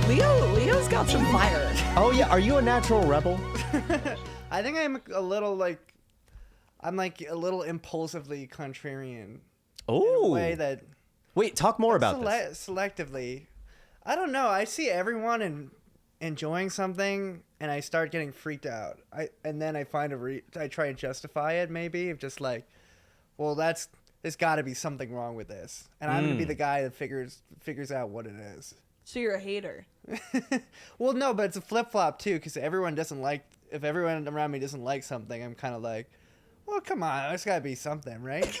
Leo's got some fire. Oh yeah, are you a natural rebel? I think I'm a little a little impulsively contrarian. Oh. In a way that. Wait, talk more about this. Selectively. I don't know. I see everyone enjoying something, and I start getting freaked out. And then I find I try and justify it. Maybe of just like, well, there's got to be something wrong with this, and I'm gonna be the guy that figures out what it is. So you're a hater. Well, no, but it's a flip flop too, because if everyone around me doesn't like something, I'm kind of like, well, come on, there's got to be something, right?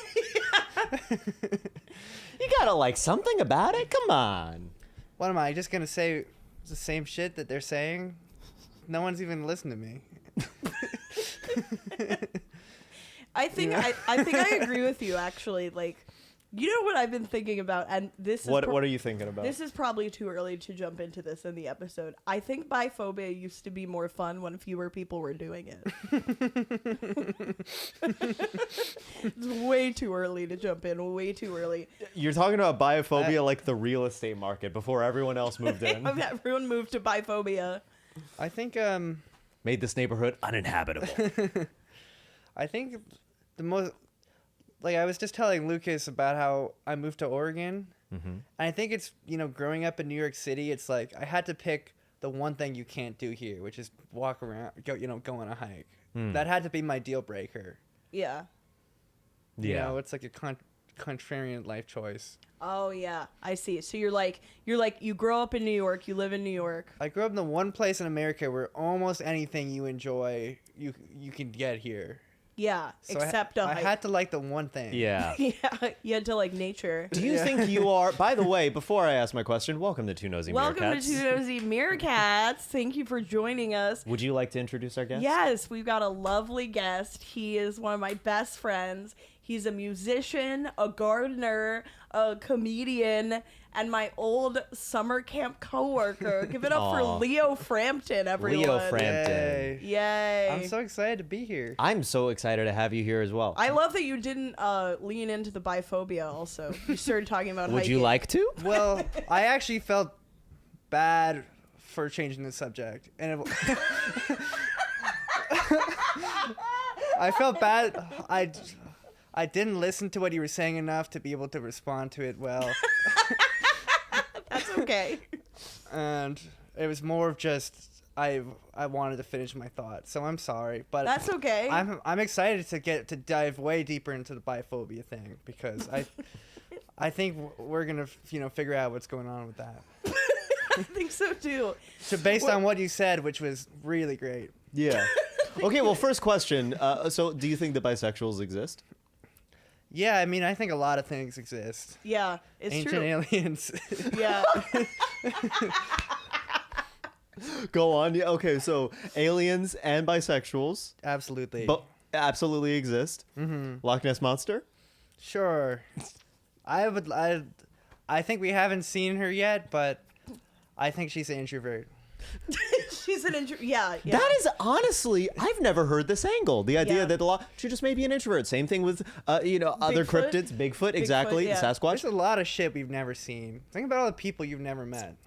You gotta like something about it. Come on. What am I just gonna say? The same shit that they're saying? No one's even listened to me. I think I agree with you actually. Like, you know what I've been thinking about, and this is What are you thinking about? This is probably too early to jump into this in the episode. I think biphobia used to be more fun when fewer people were doing it. It's way too early to jump in. Way too early. You're talking about biophobia like the real estate market before everyone else moved in. Everyone moved to biphobia. I think Made this neighborhood uninhabitable. I think the most, like, I was just telling Lucas about how I moved to Oregon, and I think it's, growing up in New York City, it's like I had to pick the one thing you can't do here, which is walk around, go on a hike. That had to be my deal breaker. Yeah. Yeah. It's like a contrarian life choice. Oh yeah, I see. So you're like you grow up in New York, you live in New York. I grew up in the one place in America where almost anything you enjoy, you can get here. Yeah, So except I had to like the one thing. Yeah. yeah, you had to like nature. Do you think you are, by the way, before I ask my question, welcome to Two Nosy Meerkats. Welcome to Two Nosy Meerkats. Thank you for joining us. Would you like to introduce our guest? Yes, we've got a lovely guest. He is one of my best friends. He's a musician, a gardener, a comedian, and my old summer camp coworker. Give it up for Leo Frampton, everyone. Leo Frampton. Yay. I'm so excited to be here. I'm so excited to have you here as well. I love that you didn't lean into the biphobia also. You started talking about Would you hiking. like to? Well, I actually felt bad for changing the subject. And I felt bad. I didn't listen to what you were saying enough to be able to respond to it well. That's okay. And it was more of just I wanted to finish my thought, so I'm sorry, but That's okay. I'm excited to dive way deeper into the biphobia thing, because I think we're gonna figure out what's going on with that. I think so too. So based on what you said, which was really great. Yeah. Okay, well, first question. So do you think that bisexuals exist? Yeah, I mean, I think a lot of things exist. Yeah, it's Ancient true. aliens. Yeah. Go on. Yeah, okay, so aliens and bisexuals Absolutely. absolutely exist. Loch Ness Monster? Sure. I think we haven't seen her yet, but I think she's an introvert. She's an yeah. That is honestly, I've never heard this angle. The idea Yeah. that she just may be an introvert. Same thing with, other Bigfoot? cryptids. Bigfoot, exactly. yeah. Sasquatch. There's a lot of shit we've never seen. Think about all the people you've never met.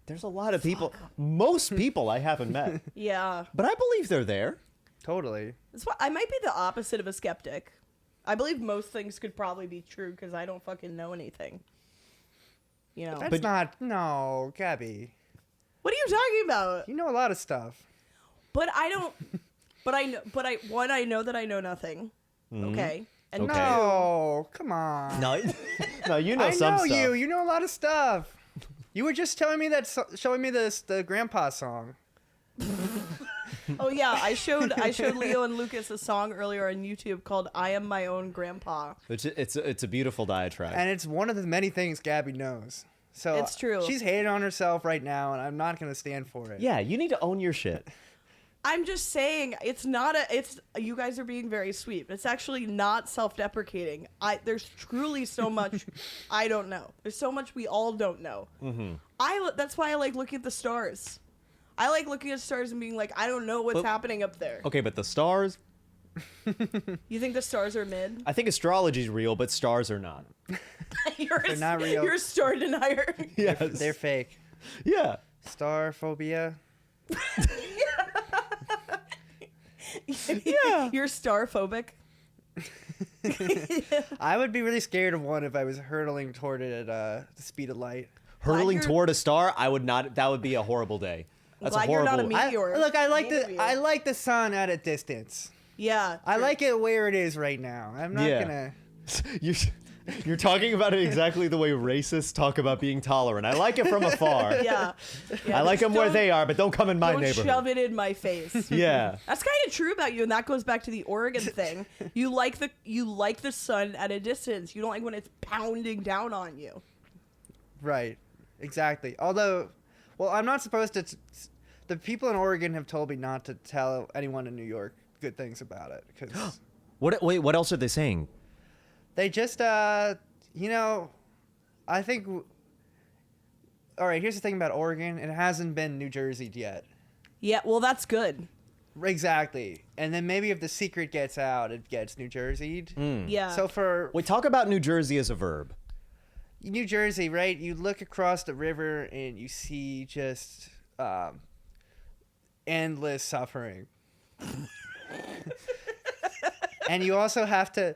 There's a lot of people. Most people I haven't met. Yeah. But I believe they're there. Totally. That's why I might be the opposite of a skeptic. I believe most things could probably be true because I don't fucking know anything. That's no, Gabby. What are you talking about? You know a lot of stuff. But I don't. I know that I know nothing. Okay. And Okay. No, come on. No, no, you know I some know stuff. you. You know a lot of stuff. You were just telling me showing me the grandpa song. Oh yeah, I showed Leo and Lucas a song earlier on YouTube called "I Am My Own Grandpa." It's a beautiful diatribe. And it's one of the many things Gabby knows. So It's true. She's hating on herself right now, and I'm not going to stand for it. Yeah, you need to own your shit. I'm just saying it's not you guys are being very sweet. It's actually not self-deprecating. There's truly so much I don't know. There's so much we all don't know. That's why I like looking at the stars. I like looking at stars and being like, I don't know what's happening up there. Okay, but the stars, You think the stars are mid? I think astrology's real, but stars are not. They're not real. You're a star denier. Yes. They're fake. Yeah. Star phobia. Yeah. You're star phobic. I would be really scared of one if I was hurtling toward it at the speed of light. Hurtling you're- toward a star, I would not. That would be a horrible day. That's Glad a you're horrible. not a meteor. I like the sun at a distance. Yeah. I true. like it where it is right now. I'm not Yeah. gonna. You're talking about it exactly the way racists talk about being tolerant. I like it from afar. Yeah. I like them where Don't- they are, but don't come in my Don't neighborhood. shove it in my face. Yeah. That's kind of true about you, and that goes back to the Oregon thing. You like the sun at a distance. You don't like when it's pounding down on you. Right. Exactly. Although, well, I'm not supposed to. The people in Oregon have told me not to tell anyone in New York good things about it because What else are they saying? they just, I think. All right. Here's the thing about Oregon. It hasn't been New Jersey yet. Yeah, well, that's good. Exactly. And then maybe if the secret gets out, it gets New Jersey'd. Yeah. So for Wait, talk about New Jersey as a verb. New Jersey, right? You look across the river and you see just endless suffering. And you also have to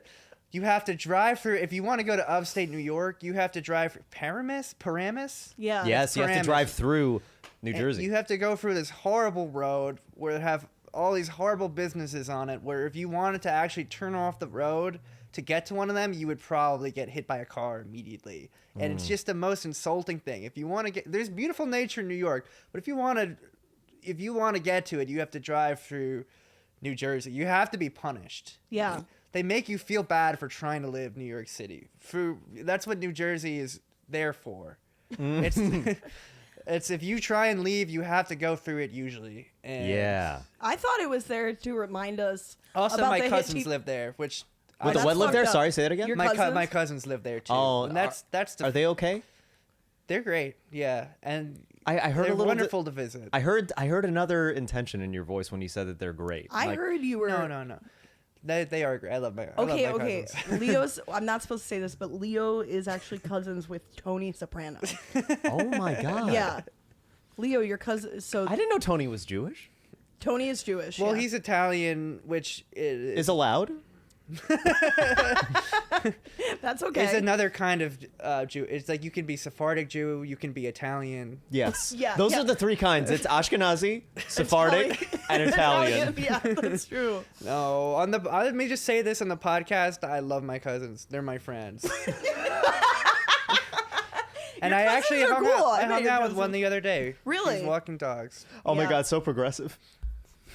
drive through. If you want to go to upstate New York, you have to drive through Paramus. Yeah. Yes, you have to Paramus. drive through New And Jersey. you have to go through this horrible road where it have all these horrible businesses on it. Where if you wanted to actually turn off the road to get to one of them, you would probably get hit by a car immediately. And it's just the most insulting thing. If you want to there's beautiful nature in New York, but if you want to get to it, you have to drive through New Jersey. You have to be punished. Yeah. They make you feel bad for trying to live New York City. That's what New Jersey is there for. It's if you try and leave, you have to go through it usually. And Yeah. I thought it was there to remind us. Also, about my the cousins Hitchhi- live there, which What the that's what live there? fucked up. Sorry, say that again. Your my cousins? my cousins live there too. Oh, and that's Are they okay? they're great. Yeah, and I heard they're a little. wonderful to visit. I heard another intention in your voice when you said that they're great. I Like, heard you were. No. They are great. I love my Okay, I love my okay. cousins. Leo's. I'm not supposed to say this, but Leo is actually cousins with Tony Soprano. Oh my god. Yeah. Leo, your cousin. So I didn't know Tony was Jewish. Tony is Jewish. Well, yeah. he's Italian, which Is allowed. That's okay. is another kind of Jew. It's like you can be Sephardic Jew, you can be Italian. Yes. Yeah, Those yeah. are the three kinds. It's Ashkenazi, Sephardic, and Italian. Yeah, that's true. No, let me just say this on the podcast. I love my cousins. They're my friends. And I cousins actually are hung cool. out, I I bet hung your out with cousins- one the other day. Really? He's walking dogs. Oh my Yeah. god, so progressive.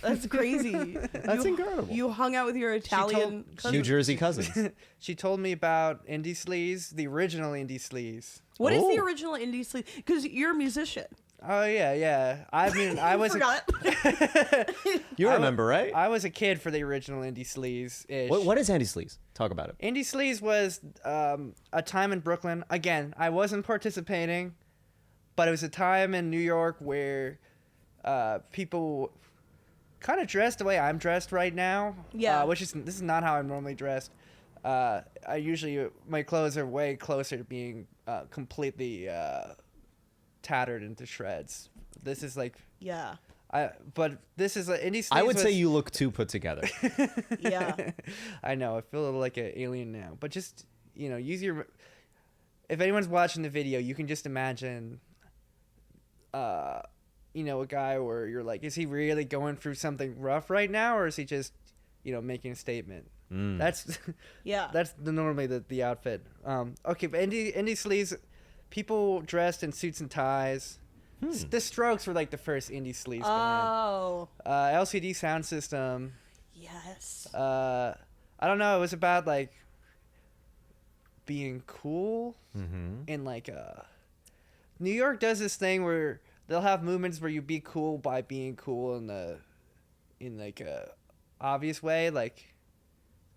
That's crazy. That's incredible. You hung out with your Italian cousin. New Jersey cousins. She told me about Indie Sleaze, the original Indie Sleaze. What is the Oh. original indie sleeve? Because you're a musician. Oh yeah. I mean, I was Forgot. You I remember, right? I was a kid for the original Indie Sleaze. What is Andy Sleaze? Talk about it. Indie Sleaze was a time in Brooklyn. Again, I wasn't participating, but it was a time in New York where people kind of dressed the way I'm dressed right now. Yeah. This is not how I'm normally dressed. My clothes are way closer to being completely tattered into shreds. This is like Yeah. but this is Indie Sleaze. I would say was- you look too put together. Yeah. I know. I feel a little like an alien now. But just, use your... If anyone's watching the video, you can just imagine, a guy where you're like, is he really going through something rough right now? Or is he just, making a statement? That's Yeah. that's normally the outfit. Okay, but Indie Sleaze, people dressed in suits and ties. The Strokes were like the first Indie Sleaze band. Oh. LCD sound system. Yes. I don't know. It was about like being cool and like New York does this thing where they'll have movements where you be cool by being cool in like a obvious way, like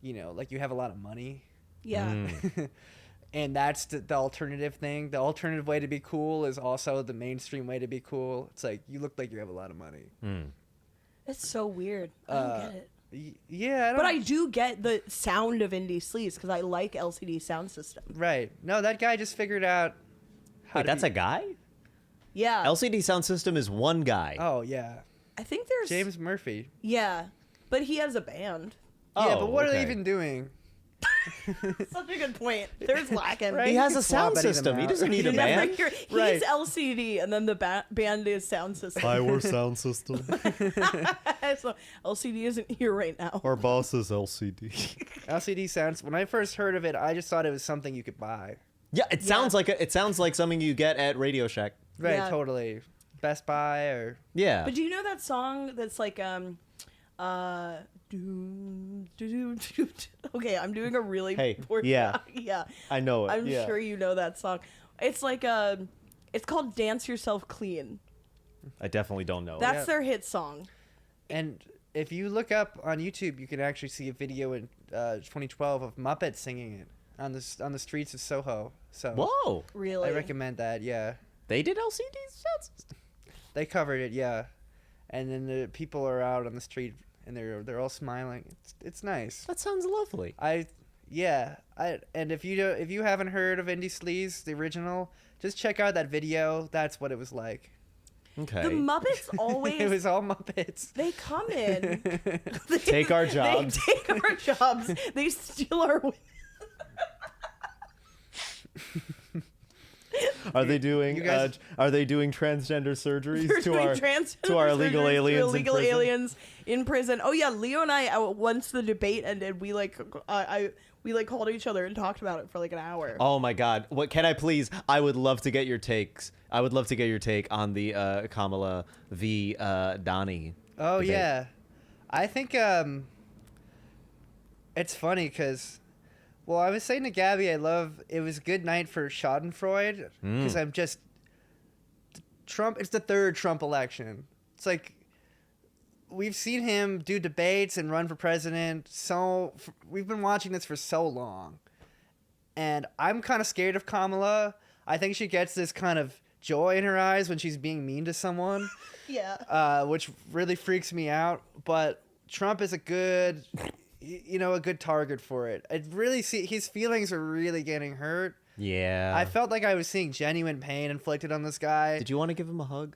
like you have a lot of money. Yeah. And that's the alternative thing. The alternative way to be cool is also the mainstream way to be cool. It's like you look like you have a lot of money. It's so weird. I don't get it. Yeah, But I do get the sound of indie sleaze because I like LCD sound system. right. No, that guy just figured out how Wait, to that's be, a guy? Yeah. LCD Sound System is one guy. Oh yeah, I think there's James Murphy. Yeah, but he has a band. Yeah, Oh, but what are they okay. even doing? Such a good point. There's lacking. Right? He You has can a swap sound any of them system. He out. doesn't need a Yeah, band. he's Right. LCD, and then the band is sound system. Our sound system. So LCD isn't here right now. Our boss is LCD. LCD sounds. When I first heard of it, I just thought it was something you could buy. Yeah, it sounds like something you get at Radio Shack. Right, Yeah. totally. Best Buy or Yeah. But do you know that song that's like okay, I'm doing a really Hey, poor yeah. job. Yeah. I know it. I'm yeah. sure you know that song. It's like it's called Dance Yourself Clean. I definitely don't know. That's Yeah. their hit song. and if you look up on YouTube, you can actually see a video in 2012 of Muppets singing it on the streets of Soho. So Whoa. Really? I recommend that. Yeah, They did LCD sound system. they covered it. Yeah, and then the people are out on the street and they're all smiling. It's nice. That sounds lovely. And if you haven't heard of Indie Sleaze, the original, just check out that video. That's what it was like. Okay. The Muppets always It was all Muppets. they come in. They, Take our jobs. They take our jobs. They steal our Are they doing You guys- are they doing transgender surgeries They're to doing our transgender to our illegal surgeries to aliens in illegal prison? aliens in prison? Oh yeah, Leo and I once the debate ended, we called each other and talked about it for like an hour. Oh my God! What can I please? I would love to get your takes. I would love to get your take on the Kamala v. Donnie. Oh debate. yeah, I think it's funny because, well, I was saying to Gabby, it was a good night for Schadenfreude because I'm just Trump. It's the third Trump election. It's like we've seen him do debates and run for president. We've been watching this for so long, and I'm kind of scared of Kamala. I think she gets this kind of joy in her eyes when she's being mean to someone. Yeah. Which really freaks me out. But Trump is a good target for it. His feelings are really getting hurt. Yeah. I felt like I was seeing genuine pain inflicted on this guy. Did you want to give him a hug?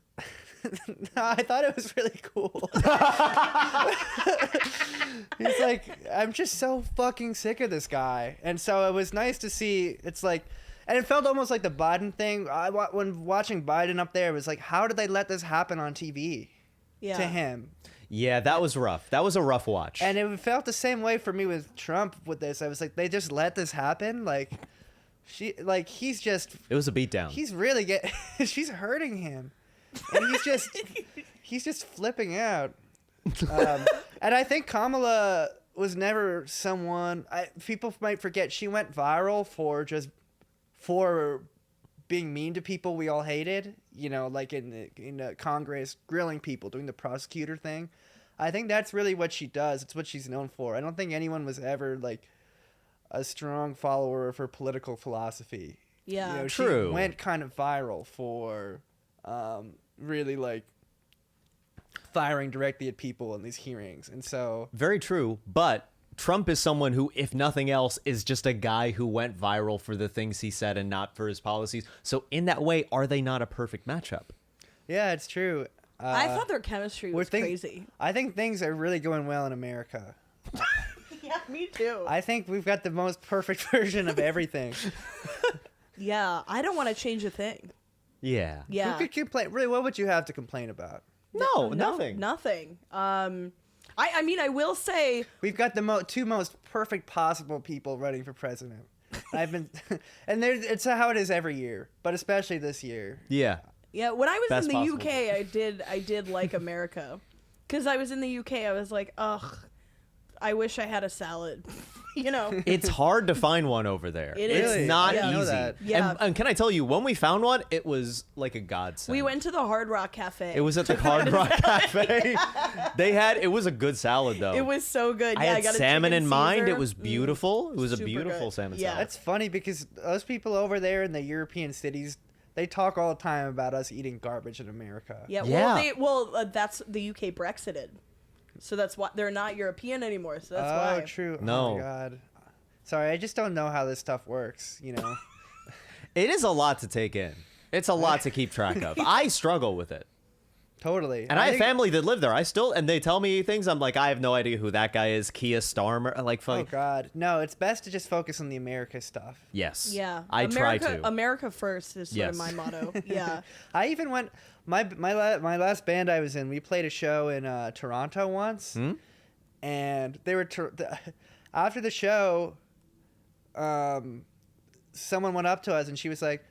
No, I thought it was really cool. He's like, I'm just so fucking sick of this guy. And so it was nice to see. It's like, and it felt almost like the Biden thing. When watching Biden up there, it was like, how did they let this happen on TV Yeah. to him? Yeah, that was rough. That was a rough watch. And it felt the same way for me with Trump with this. I was like, they just let this happen? He's just, it was a beatdown. he's really she's hurting him. And he's just flipping out. And I think Kamala was never someone, people might forget, she went viral for being mean to people we all hated, like in Congress, grilling people, doing the prosecutor thing. I think that's really what she does. It's what she's known for. I don't think anyone was ever like a strong follower of her political philosophy. Yeah. True. She went kind of viral for really like firing directly at people in these hearings. And so Very true, but Trump is someone who, if nothing else, is just a guy who went viral for the things he said and not for his policies. So in that way, are they not a perfect matchup? yeah, it's true. I thought their chemistry was crazy. I think things are really going well in America. Yeah, me too. I think we've got the most perfect version of everything. Yeah, I don't want to change a thing. Yeah. Yeah. Who could complain? Really, what would you have to complain about? No, nothing. Nothing. I mean, I will say, We've got the two most perfect possible people running for president. And it's how it is every year, but especially this year. Yeah. yeah, when I was Best in the possible. UK, I did like America. Because I was in the UK, I was like, ugh, I wish I had a salad. It's hard to find one over there. It It's is. not Yeah. I know easy. that. Yeah. And can I tell you, when we found one, it was like a godsend. We went to the Hard Rock Cafe. It was at the Hard Rock Cafe. It was a good salad, though. It was so good. I Yeah, had got a salmon chicken in mind. Caesar. It was beautiful. It was a super beautiful good. salmon Yeah. salad. That's funny because those people over there in the European cities, they talk all the time about us eating garbage in America. Yeah, Yeah. that's the UK Brexited. So that's why they're not European anymore. So that's Oh, why. true. No. Oh my God. Sorry, I just don't know how this stuff works. It is a lot to take in. It's a lot to keep track of. I struggle with it. Totally. And I have family that live there. And they tell me things. I'm like, I have no idea who that guy is. Kia Starmer. Oh God, no! It's best to just focus on the America stuff. Yes. Yeah. I try to. America first is sort of my motto. Yeah. I even went. My last band I was in. We played a show in Toronto once, and they were after the show. Someone went up to us and she was like,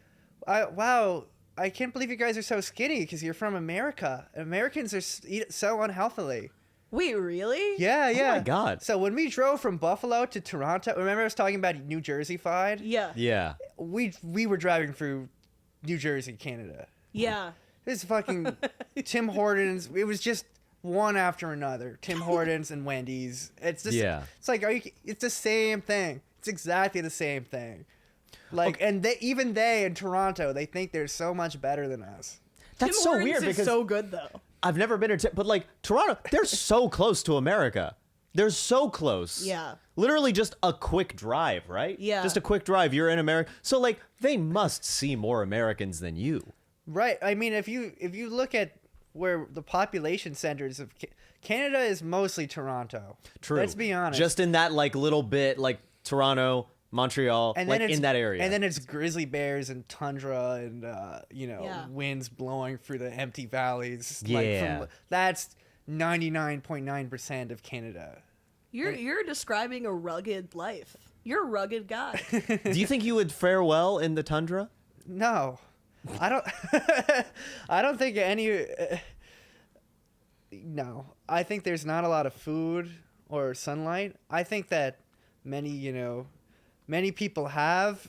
"Wow, I can't believe you guys are so skinny because you're from America. Americans eat so unhealthily." Wait, really? Yeah, yeah. Oh my God. So when we drove from Buffalo to Toronto, remember I was talking about New Jersey-fied? Yeah. Yeah. We were driving through New Jersey, Canada. Yeah. This fucking Tim Hortons. It was just one after another. Tim Hortons and Wendy's. It's just. Yeah. It's like it's the same thing. It's exactly the same thing. Like, and even they in Toronto, they think they're so much better than us. That's Tim so Hortons weird is because so good though. I've never been to, but like Toronto, they're so close to America. They're so close. Yeah. Literally just a quick drive, right? Yeah. Just a quick drive. You're in America. So like they must see more Americans than you. Right. I mean, if you look at where the population centers of Canada is mostly Toronto. True. Let's be honest. Just in that like little bit, like Toronto, Montreal, and like then in that area. And then it's grizzly bears and tundra and winds blowing through the empty valleys. Yeah. That's 99.9% of Canada. You're describing a rugged life. You're a rugged guy. Do you think you would fare well in the tundra? No. I don't I don't think any no. I think there's not a lot of food or sunlight. I think that many people have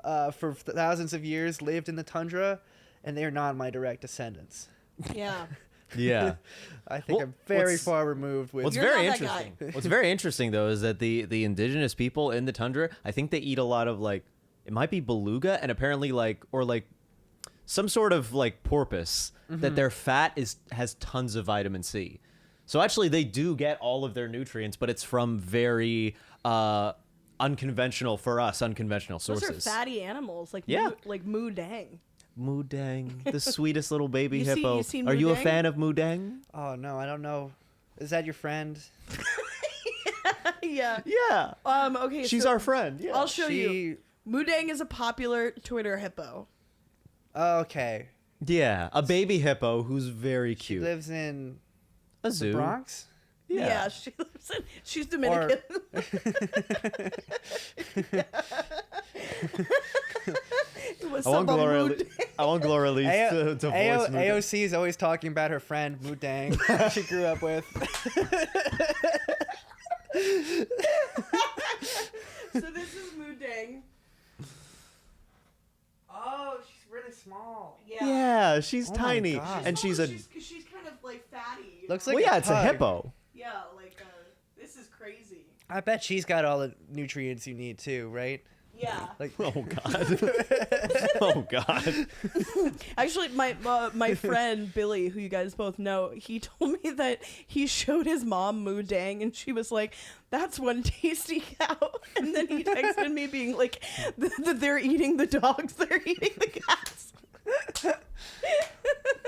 for thousands of years lived in the tundra, and they're not my direct descendants. Yeah. Yeah. I think Well, I'm very what's- far removed with What's You're very not that guy. interesting. What's very interesting though is that the indigenous people in the tundra, I think they eat a lot of like it might be beluga and apparently like some sort of like porpoise that their fat has tons of vitamin C. So actually they do get all of their nutrients, but it's from very unconventional Those sources. are fatty animals, like Yeah. like moo dang. Moodang, the sweetest little baby You hippo. seen Are you a Moodang? fan of Moodang? Oh no, I don't know. Is that your friend? Yeah. Yeah. Okay. She's so our friend. Yeah. I'll show you. Moo dang is a popular Twitter hippo. Okay. Yeah, a baby hippo who's very She cute. lives in A the zoo. Bronx? Yeah, she lives in. She's Dominican. What's I want up, Gloria. Moo Dang? I want Gloria Lee to voice Moodang. AOC is always talking about her friend Moodang she grew up with. So this is Moo Dang. Oh, she's really small. Yeah, she's Oh my tiny, God. and she's a. She's kind of like fatty. Looks Well, like yeah, it's a pug. hippo. Yeah, like this is crazy. I bet she's got all the nutrients you need too, right? Yeah. Like, Oh God. Oh God. Actually, my friend Billy, who you guys both know, he told me that he showed his mom Moo Dang, and she was like, "That's one tasty cow." And then he texted me being like, that "They're eating the dogs, they're eating the cats."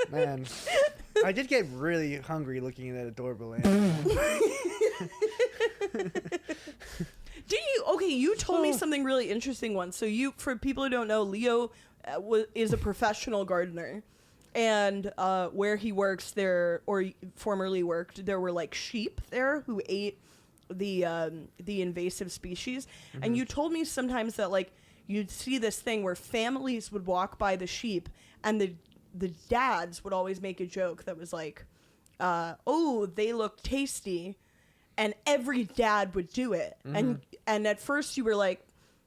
man, I did get really hungry looking at that adorable animal. You told me something really interesting once. So for people who don't know, Leo is a professional gardener, and where he works there, or formerly worked, there were like sheep there who ate the invasive species. And you told me sometimes that like you'd see this thing where families would walk by the sheep, and the dads would always make a joke that was like, "Oh, they look tasty." And every dad would do it. And at first you were like,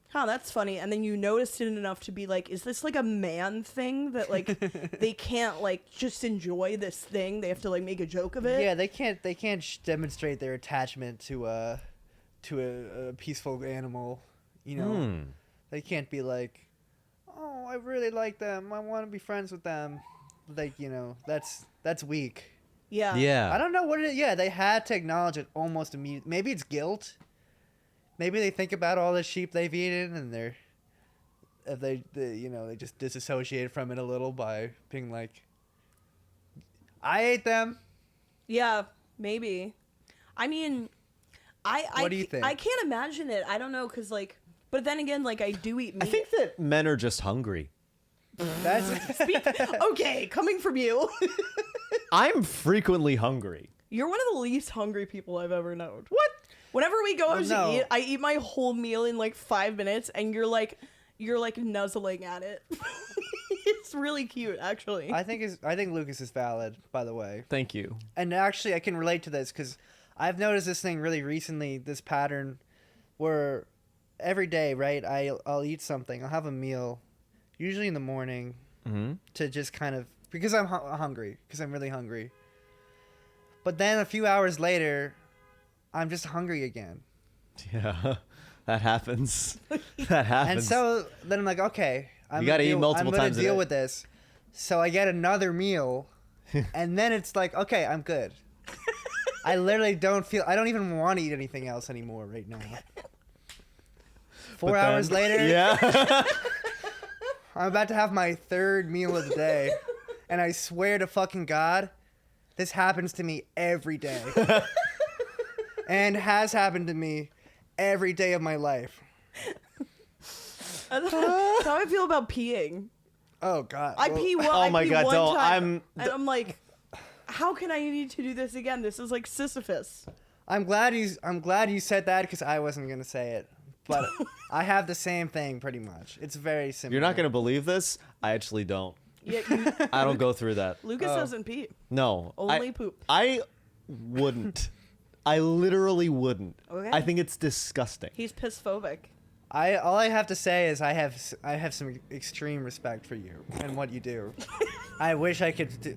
"Huh, that's funny." And then you noticed it enough to be like, is this like a man thing that like they can't like just enjoy this thing? They have to like make a joke of it? Yeah, they can't demonstrate their attachment to a peaceful animal, you know. They can't be like, "Oh, I really like them. I want to be friends with them." Like, you know, that's weak. Yeah. Yeah. I don't know what it is. Yeah, they had to acknowledge it almost immediately. Maybe it's guilt. Maybe they think about all the sheep they've eaten and if they they just disassociate from it a little by being like, I ate them. Yeah, maybe. I mean, What do you think? I can't imagine it. I don't know, because, like, but then again, like, I do eat meat. I think that men are just hungry. That's Okay, coming from you. I'm frequently hungry. You're one of the least hungry people I've ever known. What? Whenever we go out no. to eat, I eat my whole meal in like 5 minutes, and you're like nuzzling at it. It's really cute, actually. I think Lucas is valid, by the way. Thank you. And actually, I can relate to this because I've noticed this thing really recently. This pattern where every day, right? I'll eat something. I'll have a meal, usually in the morning, to just kind of because I'm hungry, because I'm really hungry. But then a few hours later, I'm just hungry again. Yeah, that happens. That happens. And so then I'm like, okay, You gotta eat multiple I'm times a gonna deal day. with this. So I get another meal, and then it's like, okay, I'm good. I literally I don't even want to eat anything else anymore right now. 4 hours later, Yeah. I'm about to have my third meal of the day, and I swear to fucking God, this happens to me every day. And has happened to me every day of my life. That's how I feel about peeing. Oh God. I pee one. Oh I my pee God, one don't. time, and I'm like, how can I need to do this again? This is like Sisyphus. I'm glad you said that because I wasn't gonna say it, but I have the same thing pretty much. It's very similar. You're not gonna believe this. I actually don't. Yeah, I don't go through that. Lucas doesn't pee. No. Only poop. I wouldn't. I literally wouldn't. Okay. I think it's disgusting. He's piss phobic. All I have to say is I have some extreme respect for you and what you do. I wish I could do.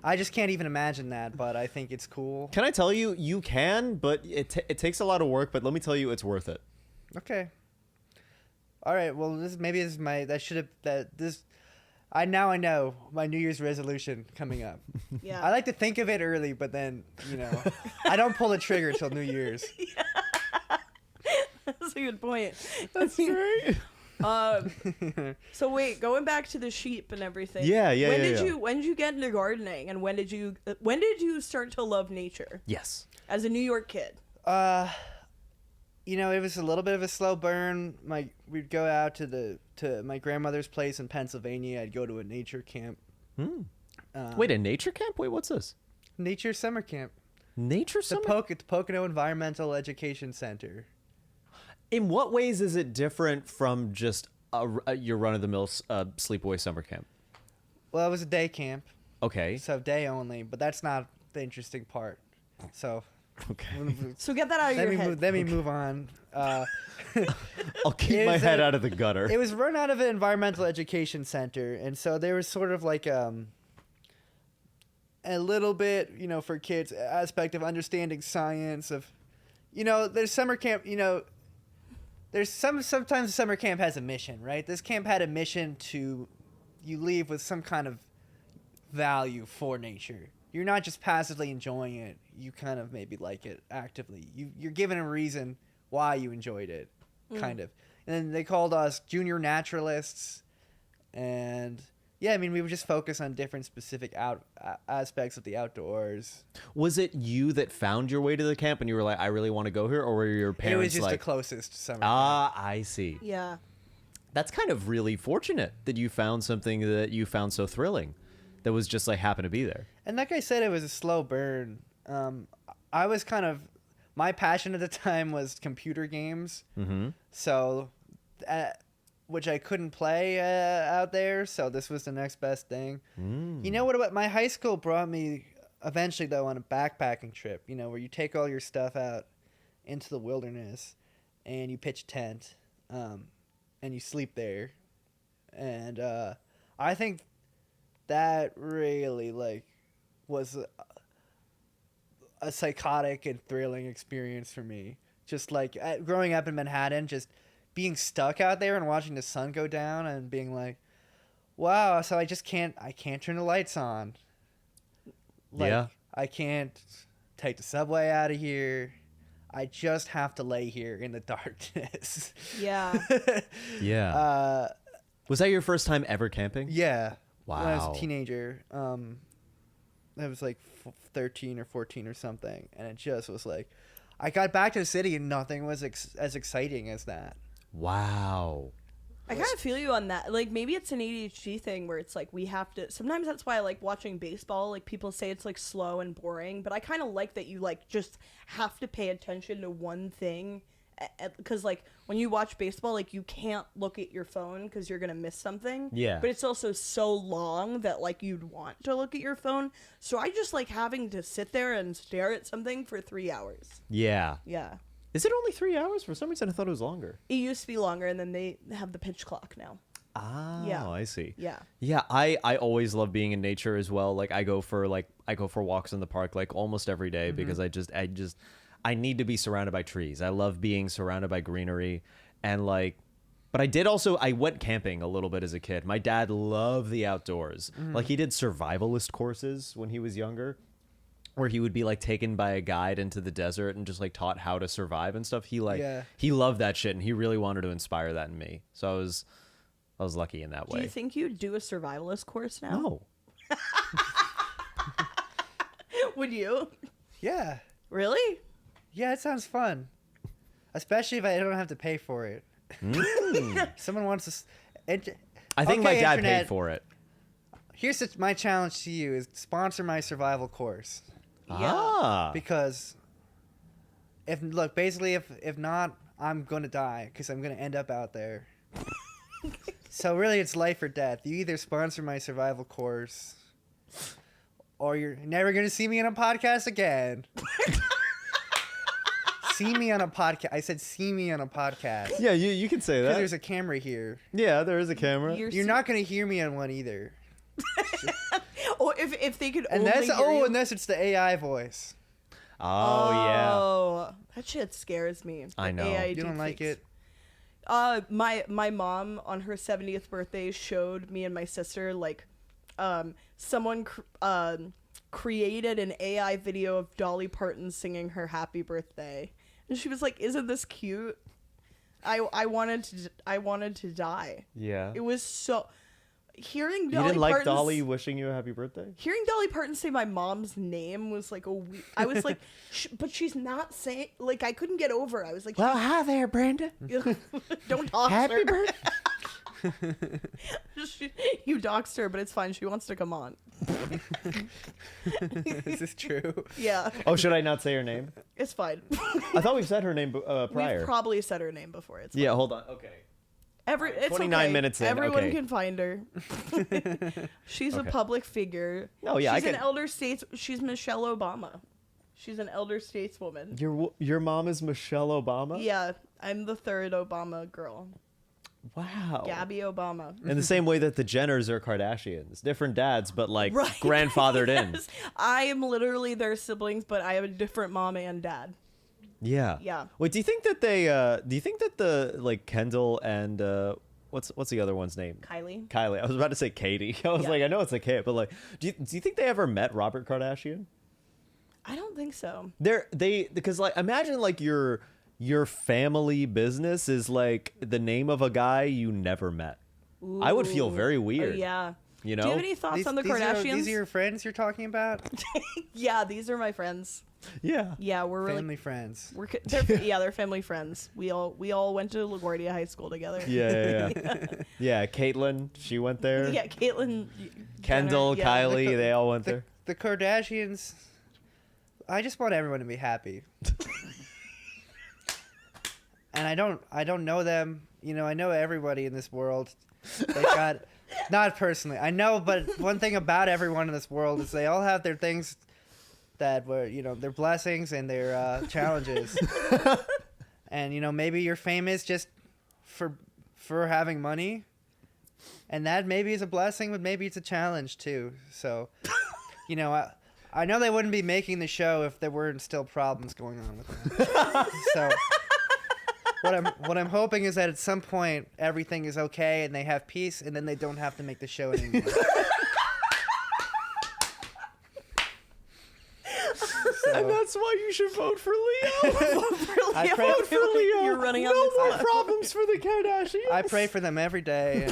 I just can't even imagine that, but I think it's cool. Can I tell you, you can, but it takes a lot of work. But let me tell you, it's worth it. Okay. All right. Well, I know my New Year's resolution coming up. Yeah. I like to think of it early, but then I don't pull the trigger till New Year's. That's a good point. That's great. So wait, going back to the sheep and everything. Yeah. When did you get into gardening, and when did you start to love nature Yes. as a New York kid? It was a little bit of a slow burn. We'd go out to my grandmother's place in Pennsylvania. I'd go to a nature camp. Wait, a nature camp? Wait, what's this? Nature summer camp. Nature It's the summer? Pocono Environmental Education Center. In what ways is it different from just your run-of-the-mill sleepaway summer camp? Well, it was a day camp, Okay. so day only, but that's not the interesting part. So Okay. So get that out of your head. let me move on. I'll keep It my was head out of the gutter. It was run out of an environmental education center, and so there was sort of like a little bit, for kids, aspect of understanding science of, there's summer camp, there's sometimes summer camp has a mission, right? This camp had a mission to you leave with some kind of value for nature. You're not just passively enjoying it. You kind of maybe like it actively. You're given a reason why you enjoyed it, kind of. And then they called us junior naturalists. And yeah, I mean, we would just focus on different specific aspects of the outdoors. Was it you that found your way to the camp and you were like, I really want to go here? Or were your parents It was just the like, closest summer camp. I see. Yeah. That's kind of really fortunate that you found something that you found so thrilling that was just like happened to be there. And like I said, it was a slow burn. I was my passion at the time was computer games. Mm-hmm. So, which I couldn't play out there. So this was the next best thing. You know what? My high school brought me eventually though on a backpacking trip. Where you take all your stuff out into the wilderness, and you pitch a tent, and you sleep there, and I think that really was a psychotic and thrilling experience for me. Just growing up in Manhattan, just being stuck out there and watching the sun go down and being like, wow, so I can't turn the lights on. Yeah. I can't take the subway out of here. I just have to lay here in the darkness. Yeah. Yeah. Was that your first time ever camping? Yeah. Wow. When I was a teenager. I was like 13 or 14 or something. And it just was like, I got back to the city and nothing was as exciting as that. Wow. I kind of feel you on that. Like, maybe it's an ADHD thing where it's like we have to. Sometimes that's why I like watching baseball. Like, people say it's like slow and boring, but I kind of like that you like just have to pay attention to one thing. Because like when you watch baseball, like you can't look at your phone because you're gonna miss something. Yeah. But it's also so long that like you'd want to look at your phone. So I just like having to sit there and stare at something for 3 hours. Yeah. Yeah. Is it only 3 hours? For some reason, I thought it was longer. It used to be longer, and then they have the pitch clock now. Oh, Yeah. I see. Yeah. Yeah, I always love being in nature as well. Like I go for walks in the park like almost every day because I need to be surrounded by trees. I love being surrounded by greenery and like but I went camping a little bit as a kid. My dad loved the outdoors. Like he did survivalist courses when he was younger, where he would be like taken by a guide into the desert and just like taught how to survive and stuff. He loved that shit and he really wanted to inspire that in me. So I was lucky in that way. Do you think you'd do a survivalist course now? No. Would you? Yeah. Really? Yeah, it sounds fun. Especially if I don't have to pay for it. Someone wants to... I think my dad Internet, paid for it. Here's my challenge to you is sponsor my survival course. Yeah. Ah. Because if not, I'm going to die because I'm going to end up out there. So really it's life or death. You either sponsor my survival course or you're never going to see me on a podcast again. See me on a podcast. I said see me on a podcast. Yeah, you can say that. Because there's a camera here. Yeah, there is a camera. You're not going to hear me on one either. Or if they could Unless, only hear you. unless it's the AI voice. Oh, yeah. Oh, that shit scares me. I know. AI You don't like deepfakes. it? My mom on her 70th birthday showed me and my sister like someone created an AI video of Dolly Parton singing her happy birthday. And she was like, "Isn't this cute?" I wanted to die. Yeah. It was so hearing You Dolly didn't like Parton's- Dolly wishing you a happy birthday? Hearing Dolly Parton say my mom's name was like I was like, but she's not saying, like, I couldn't get over it. I was like, Well, hi there, Brenda. don't dox Happy her. birthday. You doxed her, but it's fine. She wants to come on. Is this true? Yeah, Oh, should I not say her name? it's fine. I thought we've said her name prior. We've probably said her name before. It's fine. Yeah, hold on. Okay. It's 29 okay. minutes in, Everyone okay. can find her. She's a Okay. public figure. No, yeah, she's I an can- elder states. She's Michelle Obama. She's an elder stateswoman. Your mom is Michelle Obama? Yeah, I'm the third Obama girl. Wow. Gabby Obama. In the same way that the Jenners are Kardashians. Different dads, but like Right. grandfathered in. Yes. I am literally their siblings, but I have a different mom and dad. Yeah. Yeah. Wait, do you think that the like Kendall and what's the other one's name? Kylie. Kylie. I was about to say Katie. I was Yeah. like, I know it's a kid, but like, do you think they ever met Robert Kardashian? I don't think so. Because like imagine like your family business is like the name of a guy you never met. I would feel very weird. Oh, yeah. You know? Do you have any thoughts on the Kardashians? These are your friends you're talking about? Yeah, these are my friends. Yeah. Yeah, we're really Family friends. they're family friends. We all went to LaGuardia High School together. Yeah. Yeah, Caitlyn, she went there. Yeah, Caitlyn, Kendall, Jenner, yeah. Kylie, they all went there. The Kardashians, I just want everyone to be happy. And I don't know them. You know, I know everybody in this world. They got, not personally. I know, but one thing about everyone in this world is they all have their things that were, you know, their blessings and their challenges. And, you know, maybe you're famous just for having money. And that maybe is a blessing, but maybe it's a challenge too. So, you know, I know they wouldn't be making the show if there weren't still problems going on with them. So what I'm hoping is that at some point everything is okay and they have peace and then they don't have to make the show anymore. So, So that's why you should vote for Leo. I pray Vote for Leo. You're running on no this more left. problems for the Kardashians. I pray for them every day.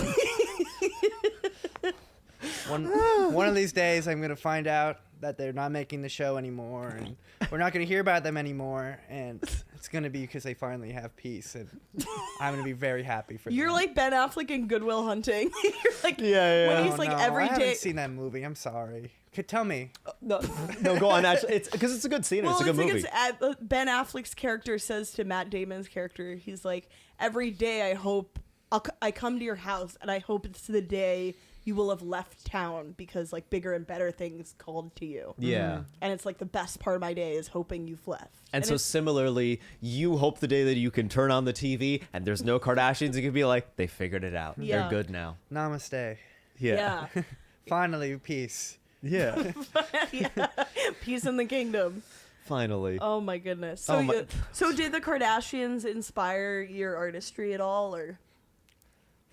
And one of these days, I'm gonna find out that they're not making the show anymore, and we're not gonna hear about them anymore, and it's gonna be because they finally have peace, and I'm gonna be very happy for them. You're like Ben Affleck in Good Will Hunting. You're like Yeah. when Oh, he's like no, every I day. haven't seen that movie. I'm sorry. Could tell me. No, go on. Actually, it's because it's a good scene. Well, It's a good movie. Ben Affleck's character says to Matt Damon's character, he's like, every day I hope I come to your house and I hope it's the day you will have left town because like bigger and better things called to you. Yeah. And it's like the best part of my day is hoping you've left. And so it's- similarly, you hope the day that you can turn on the TV and there's no Kardashians, you can be like, they figured it out. Yeah. They're good now. Namaste. yeah. Finally, peace. Yeah. Yeah. Peace in the kingdom. Finally. Oh my goodness. So, Oh my- so did the Kardashians inspire your artistry at all, or?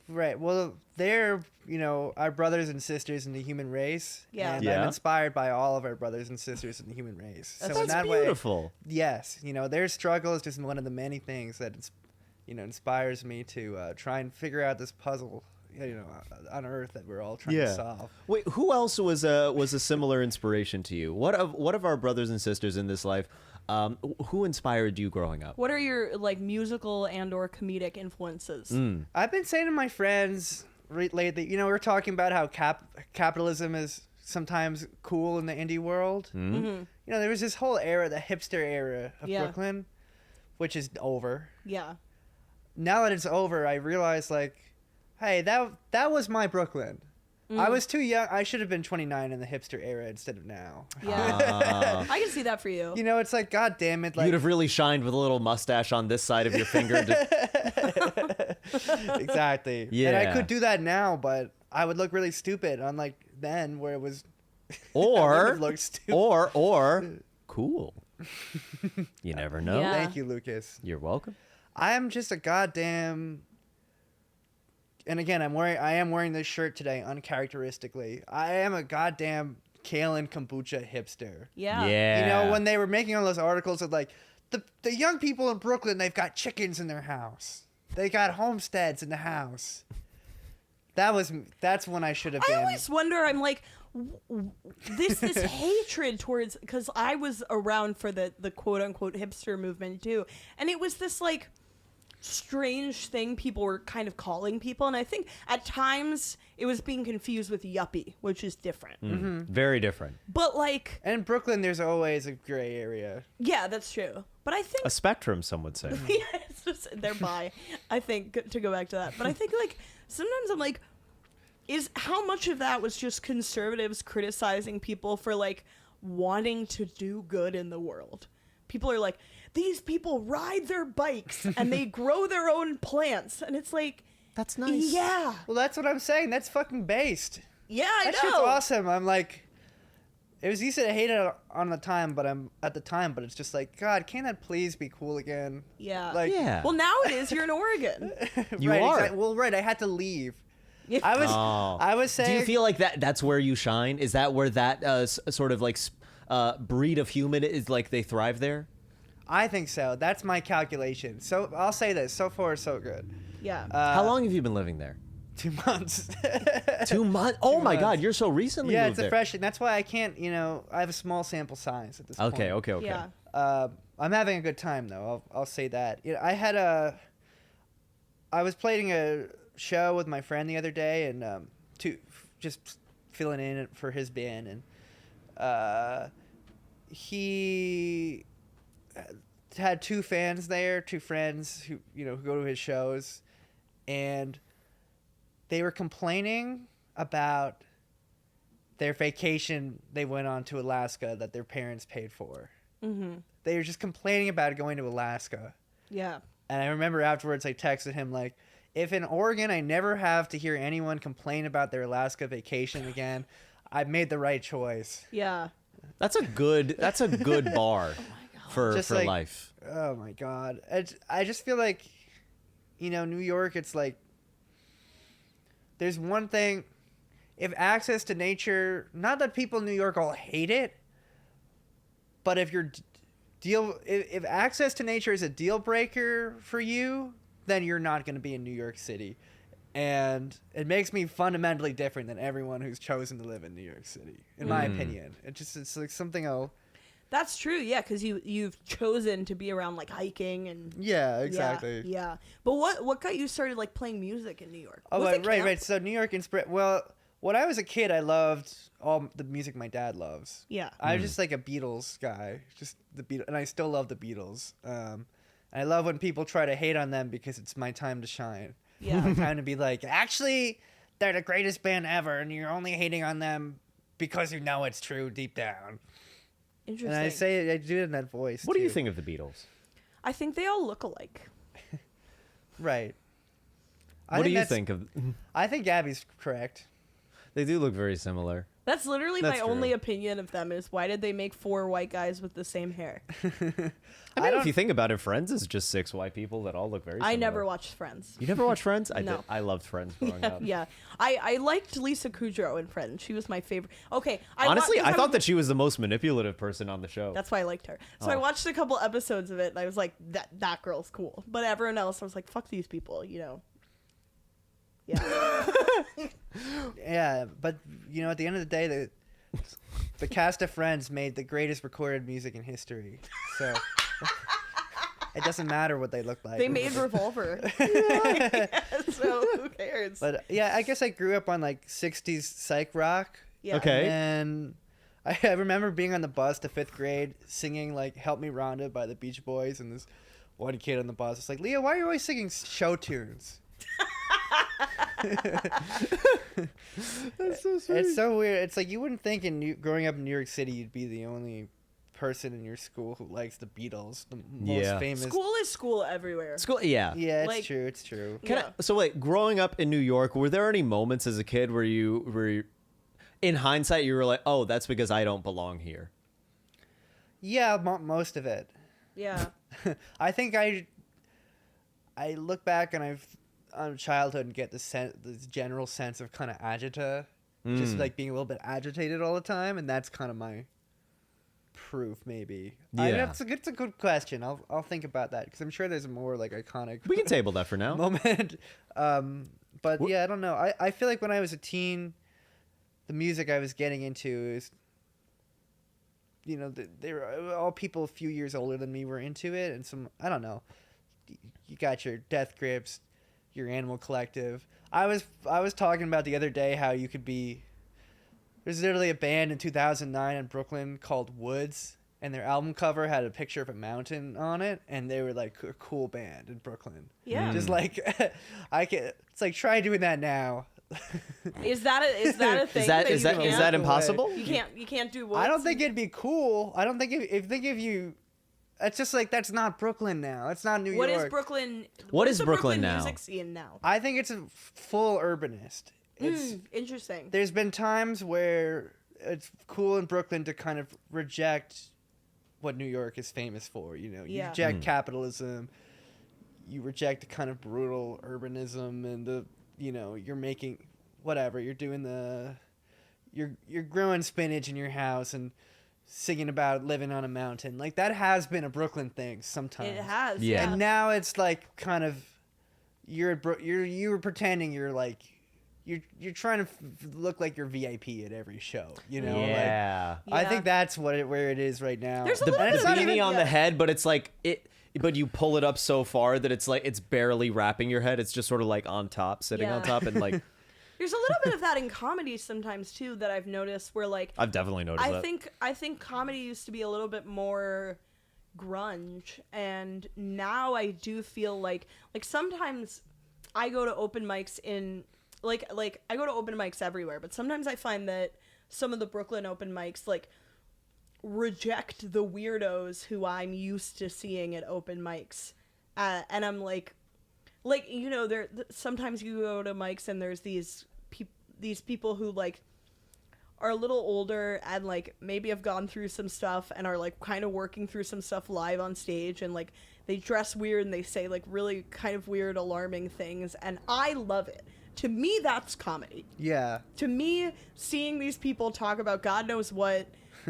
Right. Well, they're, our brothers and sisters in the human race. Yeah. And Yeah. I'm inspired by all of our brothers and sisters in the human race. That's so in That's that beautiful. way, yes, their struggle is just one of the many things that, inspires me to try and figure out this puzzle, on Earth that we're all trying to solve. Wait, who else was a similar inspiration to you? What of our brothers and sisters in this life? Who inspired you growing up? What are your like musical and or comedic influences? I've been saying to my friends lately, we're talking about how capitalism is sometimes cool in the indie world. Mm-hmm. There was this whole era, the hipster era of Yeah. Brooklyn, which is over. Yeah. Now that it's over, I realize like, hey, that was my Brooklyn. I was too young. I should have been 29 in the hipster era instead of now. Yeah. I can see that for you. It's like, God damn it. Like, You'd have really shined with a little mustache on this side of your finger. exactly. Yeah. And I could do that now, but I would look really stupid, unlike then where it was. I or wouldn't have looked stupid. or cool. You never know. Yeah. Thank you, Lucas. You're welcome. I am just a goddamn. And again, I am wearing this shirt today uncharacteristically. I am a goddamn kale and kombucha hipster. Yeah. Yeah. When they were making all those articles of like the young people in Brooklyn, they've got chickens in their house. They got homesteads in the house. That's when I should have been. I always wonder. I'm like, this hatred towards, because I was around for the quote unquote hipster movement too, and it was this like strange thing people were kind of calling people, and I think at times it was being confused with yuppie, which is different. Very different. But like, And in Brooklyn, there's always a gray area. yeah, that's true. But I think A spectrum, some would say. yeah, it's just, they're bi. I think to go back to that, but I think like sometimes I'm like, is how much of that was just conservatives criticizing people for like wanting to do good in the world? People are like, these people ride their bikes and they grow their own plants, and it's like, That's nice. yeah, Well, that's what I'm saying. That's fucking based. yeah, I That know. shit's awesome. I'm like, it was easy to hate it on the time, but but it's just like, God, can that please be cool again? Yeah. Like, Yeah. Well, now it is. You're in Oregon. You right, are. Well, right. I had to leave. Yeah. I was saying. Do you feel like that's where you shine? Is that where that sort of like breed of human is, like they thrive there? I think so. That's my calculation. So I'll say this. So far, so good. Yeah. How long have you been living there? 2 months. 2 months. Oh my months. God, you're so recently Yeah, moved it's a there. fresh. That's why I can't. I have a small sample size at this point. Okay. Yeah. I'm having a good time though. I'll say that. I was playing a show with my friend the other day, and just filling in for his band, and he had 2 fans there, 2 friends who who go to his shows, and they were complaining about their vacation they went on to Alaska that their parents paid for. Mm-hmm. They were just complaining about going to Alaska. Yeah. And I remember afterwards I texted him like, if in Oregon I never have to hear anyone complain about their Alaska vacation again, I've made the right choice. Yeah. That's a good bar for Just like- life. Oh my God. I just feel like, New York, it's like, there's one thing, if access to nature, not that people in New York all hate it, but if if access to nature is a deal breaker for you, then you're not going to be in New York City. And it makes me fundamentally different than everyone who's chosen to live in New York City, in my opinion. It's like something I'll... That's true, yeah, because you've chosen to be around like hiking and Yeah, exactly. Yeah. But what got you started like playing music in New York? Oh, Was it camp? right. So New York well, when I was a kid, I loved all the music my dad loves. Yeah. I was just like a Beatles guy, just the Beatles, and I still love the Beatles. And I love when people try to hate on them because it's my time to shine. Yeah. My time to be like, actually, they're the greatest band ever, and you're only hating on them because you know it's true deep down. Interesting. And I do it in that voice. What do you too. think of the Beatles? I think they all look alike. Right. What do you think of? I think Gabby's correct. They do look very similar. That's literally That's my true. only opinion of them is why did they make 4 white guys with the same hair? I mean, if you think about it, Friends is just 6 white people that all look very similar. I never watched Friends. You never watched Friends? I No. did. I loved Friends growing up. Yeah. I liked Lisa Kudrow in Friends. She was my favorite. Okay. Honestly, I thought that she was the most manipulative person on the show. That's why I liked her. So I watched a couple episodes of it and I was like, that girl's cool. But everyone else, I was like, fuck these people, you know. Yeah. Yeah, but you know, at the end of the day, the cast of Friends made the greatest recorded music in history. So it doesn't matter what they look like. They made Revolver. So who cares? But yeah, I guess I grew up on like 60s psych rock. Yeah. Okay. And I remember being on the bus to 5th grade singing like Help Me Rhonda by the Beach Boys, and this one kid on the bus was like, Leo, why are you always singing show tunes? That's so sweet. It's so weird. It's like you wouldn't think growing up in New York City you'd be the only person in your school who likes the Beatles, the most famous. School is school everywhere. School, yeah. Yeah, it's Like- true. It's true. So wait, growing up in New York, were there any moments as a kid where in hindsight, you were like, "Oh, that's because I don't belong here"? Yeah, most of it. Yeah. I think I look back and on childhood and get this general sense of kind of agita, just like being a little bit agitated all the time, and that's kind of my proof, maybe. Yeah. It's a good question. I'll think about that because I'm sure there's a more like iconic We can table that for now. moment. But yeah, I don't know. I feel like when I was a teen, the music I was getting into is, you know, they were all people a few years older than me were into it, and some, I don't know. You got your Death Grips, your Animal Collective. I was talking about the other day how you could be. There's literally a band in 2009 in Brooklyn called Woods, and their album cover had a picture of a mountain on it, and they were like a cool band in Brooklyn. Yeah. Just like it's like try doing that now. Is that a thing? Is that you is that is can't- that impossible? You can't do. I don't Woods? think it'd be cool. I don't think if they give you, it's just like that's not Brooklyn now. It's not New What York. is Brooklyn? What is the Brooklyn now? music scene now? I think it's a full urbanist. It's Interesting. there's been times where it's cool in Brooklyn to kind of reject what New York is famous for. You know, you Yeah. reject capitalism, you reject the kind of brutal urbanism, and you're making whatever you're doing you're growing spinach in your house and singing about living on a mountain. Like that has been a Brooklyn thing sometimes. It has. Yeah. And now it's like kind of you're pretending you're like you're trying to look like you're VIP at every show, you know? Yeah. Like, I Yeah. think that's where it is right now. There's a The little And it's bit not of even beanie on yeah. the head, but it's like it. But you pull it up so far that it's like it's barely wrapping your head. It's just sort of like on top, sitting on Yeah. top, and like There's a little bit of that in comedy sometimes too that I've noticed where like I've definitely noticed that. I think comedy used to be a little bit more grunge, and now I do feel like sometimes I go to open mics in like I go to open mics everywhere, but sometimes I find that some of the Brooklyn open mics like reject the weirdos who I'm used to seeing at open mics, and I'm like you know, there sometimes you go to mics and there's these people who like are a little older and like maybe have gone through some stuff and are like kind of working through some stuff live on stage, and like they dress weird and they say like really kind of weird alarming things, and I love it. To me, that's comedy. Yeah. To me, seeing these people talk about God knows what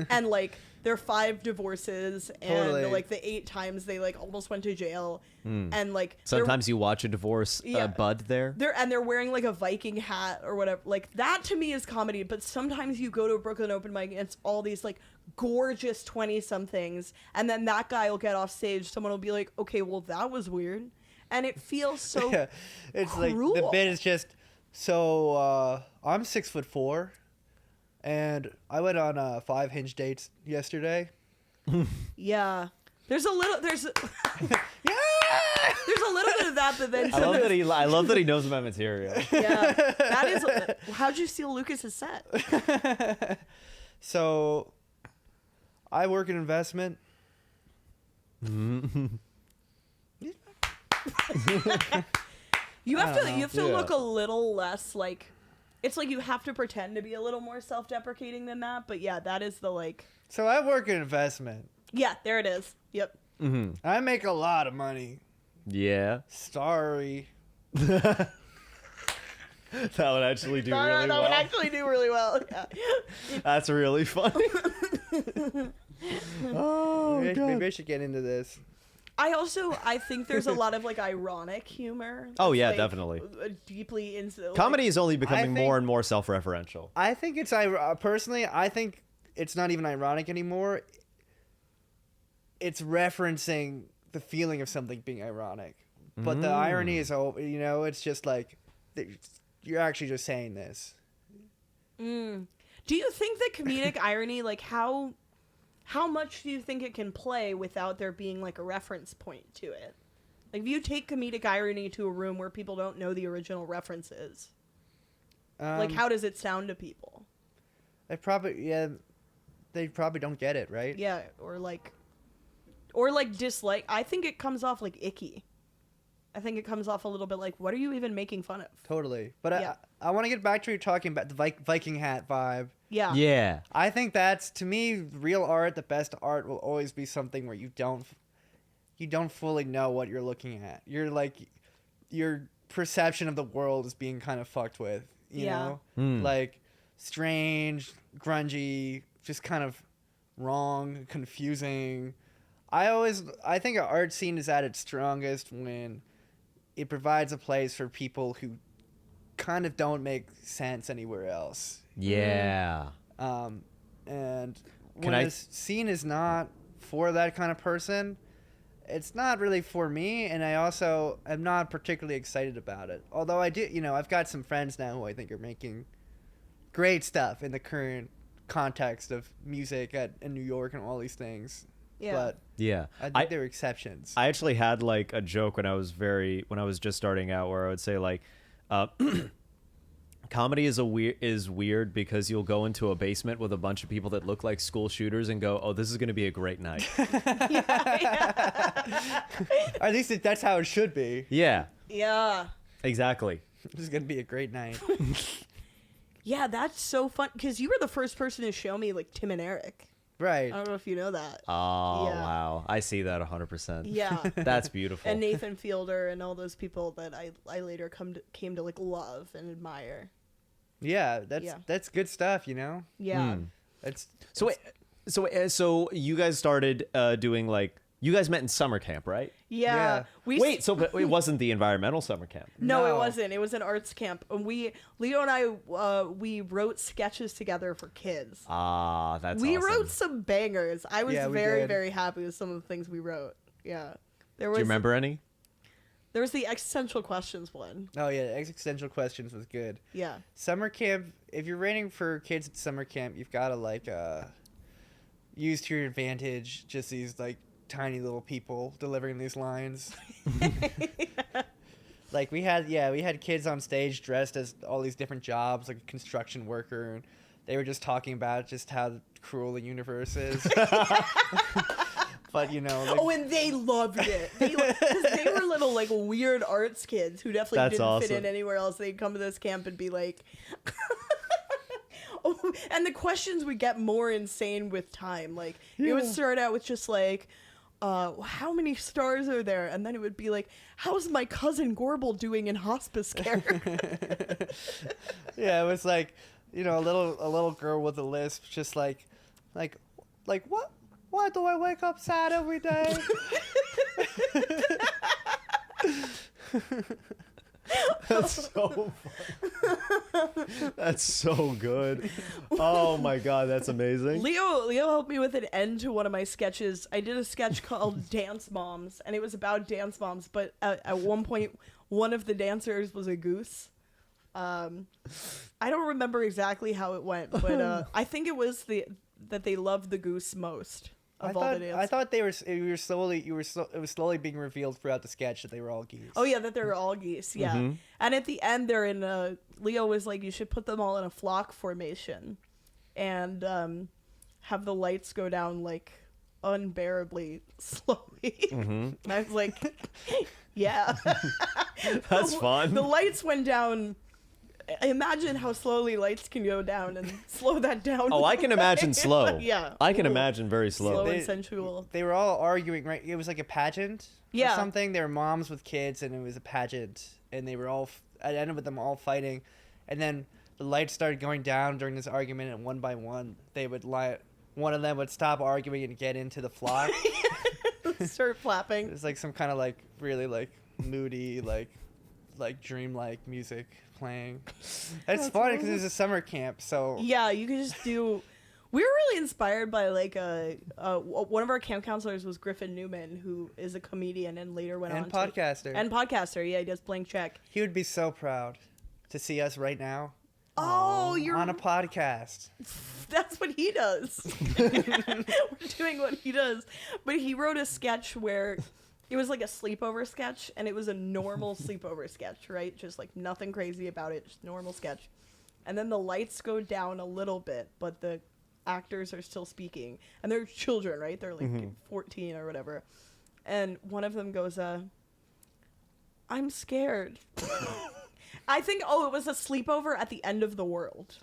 and like their 5 divorces and Totally. like the 8 times they like almost went to jail and like Sometimes you watch a divorce bud there. they're wearing like a Viking hat or whatever. Like that to me is comedy, but sometimes you go to a Brooklyn open mic and it's all these like gorgeous 20-somethings, and then that guy will get off stage, someone will be like, okay, well that was weird, and it feels so Yeah, it's cruel. like the bit is just so. I'm 6'4", and I went on 5 Hinge dates yesterday. Yeah. There's a little there's a little bit of that, but then I love that he knows my material. yeah. That is how'd you steal Lucas's set? So, I work in investment. You have to Yeah. look a little less like, it's like you have to pretend to be a little more self-deprecating than that, but yeah, that is the like, So I work in investment. yeah, there it is. Yep. I make a lot of money. Yeah. Sorry. That would actually do really That well. would actually do really well. Yeah. That's really funny. Oh, Maybe I should get into this. I think there's a lot of like ironic humor. Oh, that's, yeah, like, definitely. Deeply into Comedy is only becoming I more think- and more self-referential. I think it's personally. I think it's not even ironic anymore. It's referencing the feeling of something being ironic, but the irony is, it's just like you're actually just saying this. Do you think that comedic irony, like how much do you think it can play without there being like a reference point to it? Like if you take comedic irony to a room where people don't know the original references, like how does it sound to people? They probably don't get it, right? Yeah, or like dislike. I think it comes off like icky. I think it comes off a little bit like, what are you even making fun of? Totally. But Yeah. I want to get back to you talking about the Viking hat vibe. Yeah. Yeah. I think that's, to me, real art. The best art will always be something where you don't fully know what you're looking at. You're like, your perception of the world is being kind of fucked with. You Yeah. know, like strange, grungy, just kind of wrong, confusing. I think an art scene is at its strongest when it provides a place for people who kind of don't make sense anywhere else. Yeah. And Can when I- a scene is not for that kind of person, it's not really for me, and I also am not particularly excited about it. Although I do, I've got some friends now who I think are making great stuff in the current context of music in New York and all these things. Yeah. But Yeah. I think there are exceptions. I actually had like a joke when I was just starting out where I would say like, comedy is weird because you'll go into a basement with a bunch of people that look like school shooters and go, oh, this is going to be a great night. At least that's how it should be. Yeah, Yeah. exactly. This is going to be a great night. Yeah, that's so fun because you were the first person to show me like Tim and Eric. Right. I don't know if you know that. Oh, Yeah. wow. I see that 100%. Yeah. That's beautiful. And Nathan Fielder and all those people that I later came to like love and admire. Yeah, Yeah. that's good stuff, you know? Yeah. That's So you guys started doing like, you guys met in summer camp, right? Yeah. Yeah. But it wasn't the environmental summer camp. No, it No. wasn't. It was an arts camp. And Leo and I, we wrote sketches together for kids. Ah, that's We awesome. wrote some bangers. I was Yeah, we very, did. very happy with some of the things we wrote. Yeah. There was Do you remember any? There was the existential questions one. Oh yeah, existential questions was good. Yeah. Summer camp, if you're rating for kids at summer camp, you've got to like use to your advantage just these like tiny little people delivering these lines. Like we had kids on stage dressed as all these different jobs, like a construction worker, and they were just talking about just how cruel the universe is. But like, Oh, and they loved it. Because they were little like weird arts kids who definitely That's didn't fit awesome. in anywhere else. They'd come to this camp and be like, oh, and the questions would get more insane with time. Like it would start out with just like, how many stars are there? And then it would be like, how's my cousin Gorbel doing in hospice care? yeah, it was like, a little girl with a lisp, just like, Like what? Why do I wake up sad every day? That's so funny. That's so good. Oh my god, that's amazing. Leo helped me with an end to one of my sketches. I did a sketch called Dance Moms, and it was about dance moms, but at one point one of the dancers was a goose. I don't remember exactly how it went, but I think it was that they loved the goose most of all the dancers. I thought it was slowly being revealed throughout the sketch that they were all geese. Oh yeah, that they were all geese. Yeah, and at the end, they're in. Leo was like, you should put them all in a flock formation, and have the lights go down like unbearably slowly. And I was like, yeah, That's fun. The lights went down. Imagine how slowly lights can go down, and slow that down. Oh, I can imagine slow. Yeah, I can imagine very slow. and sensual. They were all arguing, right? It was like a pageant Yeah. or something. They were moms with kids, and it was a pageant, and they were all. I ended with them all fighting, and then the lights started going down during this argument, and one by one, they would one of them would stop arguing and get into the flock. Start flapping. It's like some kind of like really like moody like dreamlike music playing. It's funny because it was a summer camp, so Yeah, you could just do. We were really inspired by like one of our camp counselors was Griffin Newman, who is a comedian and later went on and podcaster. to podcaster. Yeah, he does Blank Check. He would be so proud to see us right now. Oh, you're on a podcast. That's what he does. We're doing what he does. But he wrote a sketch where it was like a sleepover sketch, and it was a normal sleepover sketch, right? Just like nothing crazy about it, just normal sketch. And then the lights go down a little bit, but the actors are still speaking. And they're children, right? They're like 14 or whatever. And one of them goes, I'm scared. I think, it was a sleepover at the end of the world.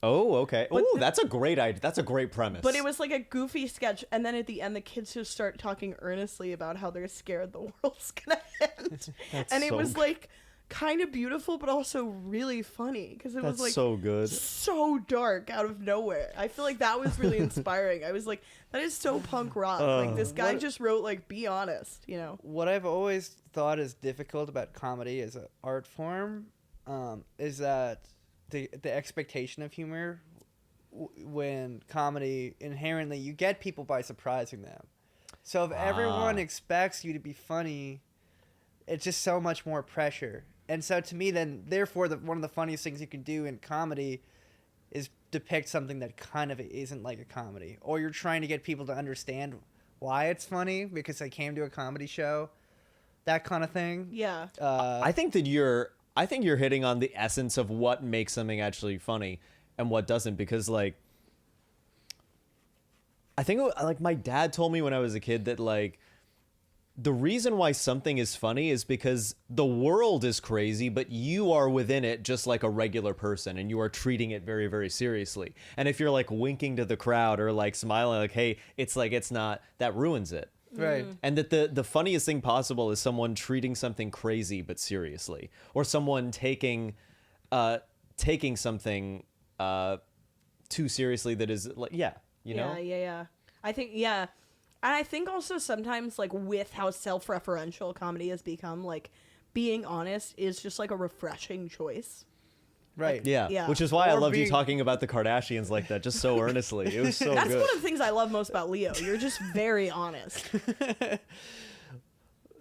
Oh, okay. Oh, that's a great idea. That's a great premise. But it was like a goofy sketch, and then at the end, the kids just start talking earnestly about how they're scared the world's gonna end. And it was like kind of beautiful, but also really funny because it was like so good, so dark out of nowhere. I feel like that was really inspiring. I was like, that is so punk rock. Like this guy just wrote like, be honest, you know. What I've always thought is difficult about comedy as an art form is that the expectation of humor when comedy inherently you get people by surprising them. So if everyone expects you to be funny, it's just so much more pressure. And so to me then therefore one of the funniest things you can do in comedy is depict something that kind of isn't like a comedy, or you're trying to get people to understand why it's funny because they came to a comedy show, that kind of thing. Yeah. I think you're hitting on the essence of what makes something actually funny and what doesn't, because like I think like my dad told me when I was a kid that like the reason why something is funny is because the world is crazy, but you are within it just like a regular person, and you are treating it very, very seriously. And if you're like winking to the crowd or like smiling like, hey, it's like it's not, that ruins it. Right. And that the funniest thing possible is someone treating something crazy but seriously, or someone taking something too seriously that is like, you know? Yeah. I think, yeah. And I think also sometimes, like, with how self-referential comedy has become, like, being honest is just, like, a refreshing choice. Right. Like, Yeah. Which is why I loved you being- talking about the Kardashians like that, just so earnestly. It was so That's good. one of the things I love most about Leo. You're just very honest.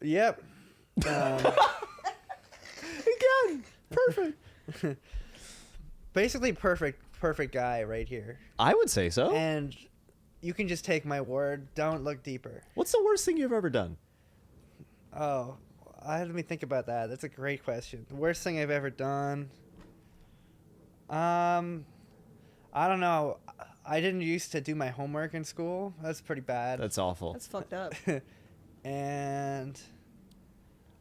Yep. Again, perfect. Basically perfect guy right here. I would say so. And you can just take my word. Don't look deeper. What's the worst thing you've ever done? Oh, let me think about that. That's a great question. The worst thing I've ever done. I don't know. I didn't used to do my homework in school. That's pretty bad. That's awful. That's fucked up. And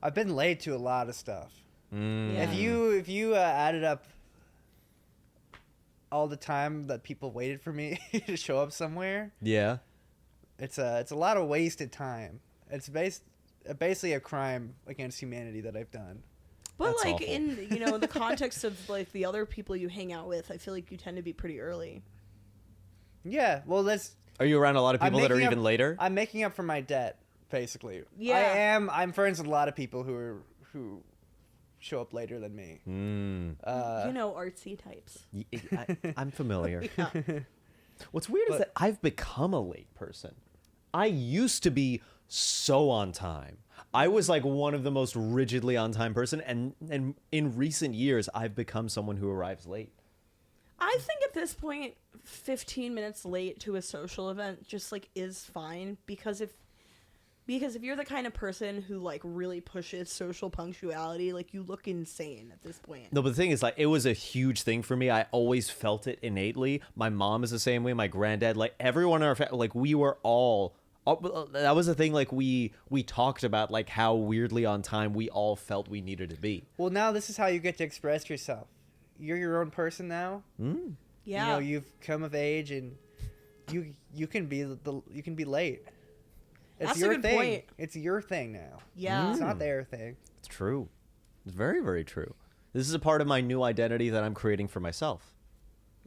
I've been late to a lot of stuff. Yeah. If you added up all the time that people waited for me to show up somewhere, Yeah. it's a lot of wasted time. It's basically a crime against humanity that I've done. But That's like awful. in the context of like the other people you hang out with, I feel like you tend to be pretty early. Yeah, well, Are you around a lot of I'm people that are making up- even later? I'm making up for my debt, basically. Yeah. I'm friends with a lot of people who show up later than me. Artsy types. I'm familiar. Yeah. What's weird is But- that I've become a late person. I used to be so on time. I was like one of the most rigidly on time person, and in recent years, I've become someone who arrives late. I think at this point, 15 minutes late to a social event just like is fine because if you're the kind of person who like really pushes social punctuality, like you look insane at this point. No, but the thing is, like, it was a huge thing for me. I always felt it innately. My mom is the same way. My granddad, like everyone in our family, like we were all. That was the thing. Like we talked about like how weirdly on time we all felt we needed to be. Well, now this is how you get to express yourself. You're your own person now. Yeah. You know, you've come of age, and you can be you can be late. It's That's a your good thing. point. It's your thing now. Yeah. It's not their thing. It's true. It's very, very true. This is a part of my new identity that I'm creating for myself.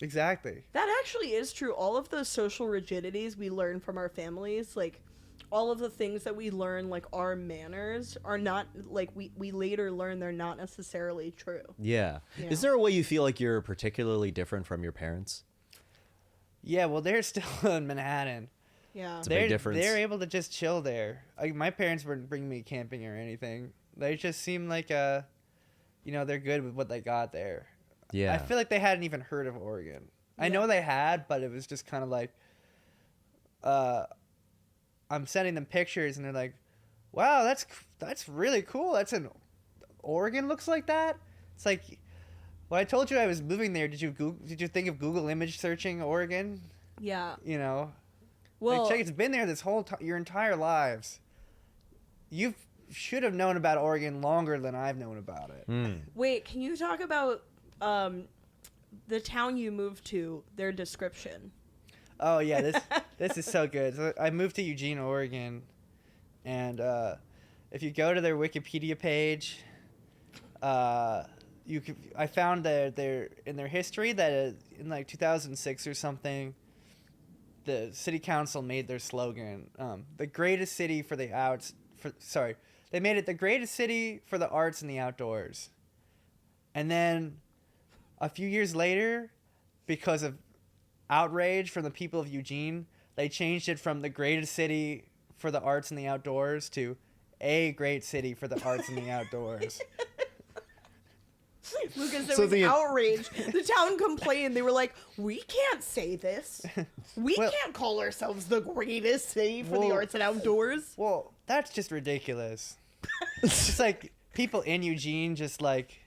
Exactly. That actually is true. All of those social rigidities we learn from our families, like all of the things that we learn, like our manners, are not like we later learn they're not necessarily true. Yeah. Yeah. Is there a way you feel like you're particularly different from your parents? Yeah. Well, they're still in Manhattan. Yeah. a big difference. They're able to just chill there. My parents wouldn't bring me camping or anything. They just seem like they're good with what they got there. Yeah. I feel like they hadn't even heard of Oregon. I know they had, but it was just kind of like, I'm sending them pictures, and they're like, "Wow, that's really cool. That's an Oregon looks like that." It's like, when I told you I was moving there, did you think of Google image searching Oregon? Yeah. You know, Well, like, check, it's been there this whole your entire lives. You should have known about Oregon longer than I've known about it. wait, can you talk about the town you moved to, their description? Oh yeah, this is so good. So I moved to Eugene, Oregon, and if you go to their Wikipedia page, I found their in their history that in like 2006 or something, the city council made their slogan the greatest city for the they made it the greatest city for the arts and the outdoors. And then a few years later, because of outrage from the people of Eugene, they changed it from the greatest city for the arts and the outdoors to a great city for the arts and the outdoors. Lucas, there So was the- outrage. The town complained. They were like, "We can't say this. We Well- can't call ourselves the greatest city for the Well- arts and outdoors." Well, that's just ridiculous. It's just like people in Eugene just like,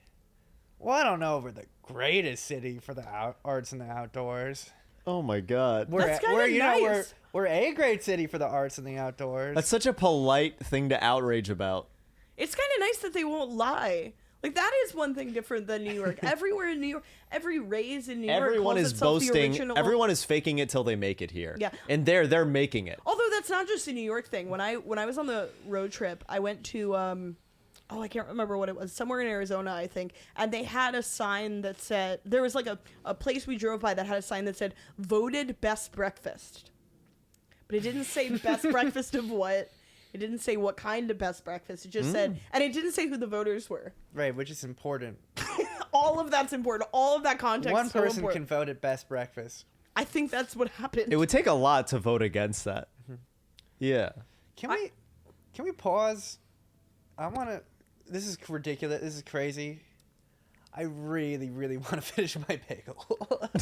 well, I don't know if we're the greatest city for the arts and the outdoors. Oh my God. That's kinda nice. We're a great city for the arts and the outdoors. That's such a polite thing to outrage about. It's kind of nice that they won't lie. Like, that is one thing different than New York. Everywhere in New York, every raise in New York Everyone calls is itself the boasting. original. Everyone is faking it till they make it here. Yeah. And they're making it. Although that's not just a New York thing. When I was on the road trip, I went to I can't remember what it was, somewhere in Arizona, I think, and they had a sign that said, there was like a place we drove by that had a sign that said voted best breakfast, but it didn't say best breakfast of what. It didn't say what kind of best breakfast. It just said, and it didn't say who the voters were. right, which is important. All of that's important. All of that context One is so person important. can vote at best breakfast. I think that's what happened. It would take a lot to vote against that. Yeah. Can we pause? This is ridiculous. This is crazy. I really, really want to finish my bagel.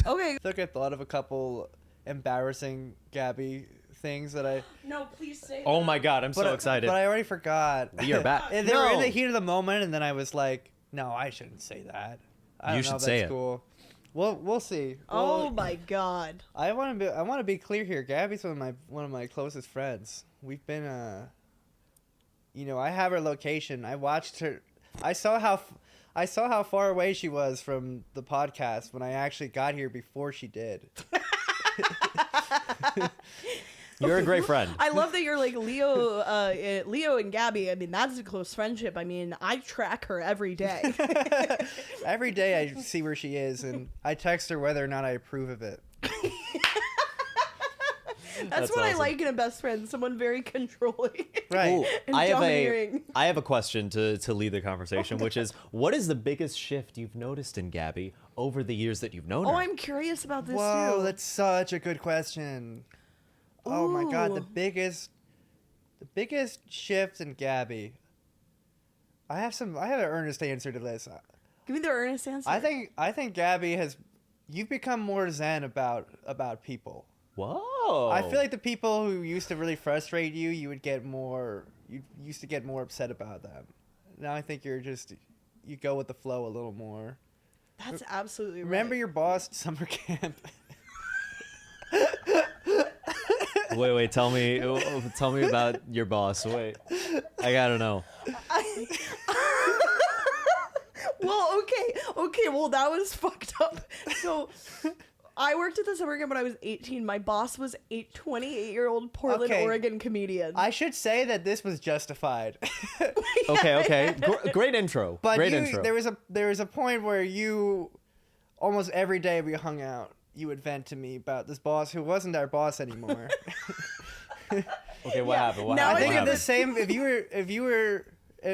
Okay. I think I thought of a couple embarrassing Gabby things that I. No, please say Oh that. my God, I'm so excited. But I already forgot. We are back. And they were in No. the heat of the moment, and then I was like, "No, I shouldn't say that. I don't You know should if say that's it. Cool. Well, we'll see. Oh Well, my God. I want to be clear here. Gabby's one of my closest friends. We've been I have her location. I watched her. I saw how far away she was from the podcast when I actually got here before she did. You're a great friend. I love that you're like Leo and Gabby. I mean, that's a close friendship. I mean, I track her every day. Every day I see where she is, and I text her whether or not I approve of it. That's what I awesome. like in a best friend. Someone very controlling. Right. Ooh, and I domineering. have a question to lead the conversation, which is, what is the biggest shift you've noticed in Gabby over the years that you've known her? Oh, I'm curious about this Whoa, too. that's such a good question. Oh my god, the Ooh. biggest shift in Gabby. I have an earnest answer to this. Give me the earnest answer. I think Gabby you've become more zen about people. Whoa. I feel like the people who used to really frustrate you, you used to get more upset about them. Now I think you go with the flow a little more. That's absolutely right. Remember your boss at summer camp? Wait, tell me about your boss. Wait, I gotta know. Well, okay. Well, that was fucked up. So, I worked at the summer camp when I was 18. My boss was a 28-year-old Portland, Okay. Oregon comedian. I should say that this was justified. Okay. Great intro. But Great intro. there was a point where you almost every day we hung out, you would vent to me about this boss who wasn't our boss anymore. Okay, what happened? What Now I happened? think What if the happened? same if you were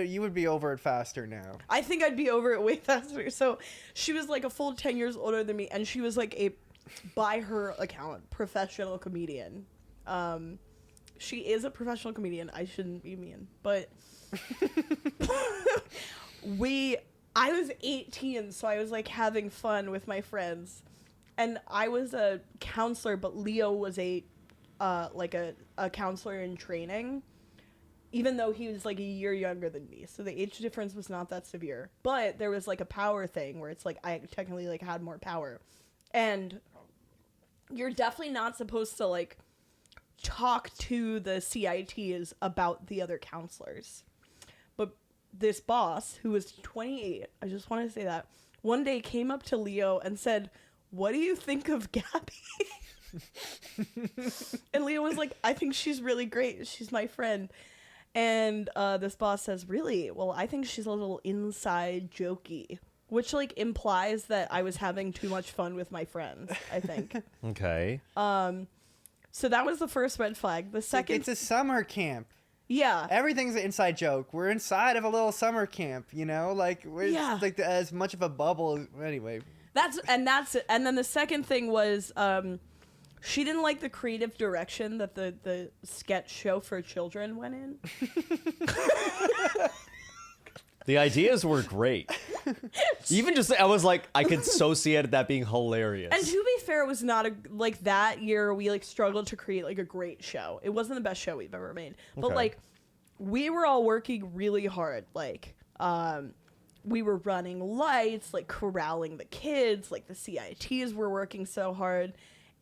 you would be over it faster now. I think I'd be over it way faster. So, she was like a full 10 years older than me, and she was like by her account, professional comedian. She is a professional comedian. I shouldn't be mean, but I was 18, so I was like having fun with my friends, and I was a counselor, but Leo was a counselor in training, even though he was like a year younger than me, so the age difference was not that severe. But there was like a power thing where it's like I technically like had more power, and you're definitely not supposed to like talk to the CITs about the other counselors. But this boss, who was 28, I just want to say that, one day came up to Leo and said, "What do you think of Gabby?" And Leo was like, "I think she's really great. She's my friend." And this boss says, "Really? Well, I think she's a little inside jokey." Which, like, implies that I was having too much fun with my friends, I think. Okay. So that was the first red flag. The second... It's a summer camp. Yeah. Everything's an inside joke. We're inside of a little summer camp, you know? Like, we're Yeah. like as much of a bubble. Anyway. That's it. And then the second thing was she didn't like the creative direction that the sketch show for children went in. The ideas were great. Even just, I was like, I could so see it that being hilarious. And to be fair, it was not that year we like struggled to create like a great show. It wasn't the best show we've ever made. But Okay. like we were all working really hard. Like we were running lights, like corralling the kids, like the CITs were working so hard.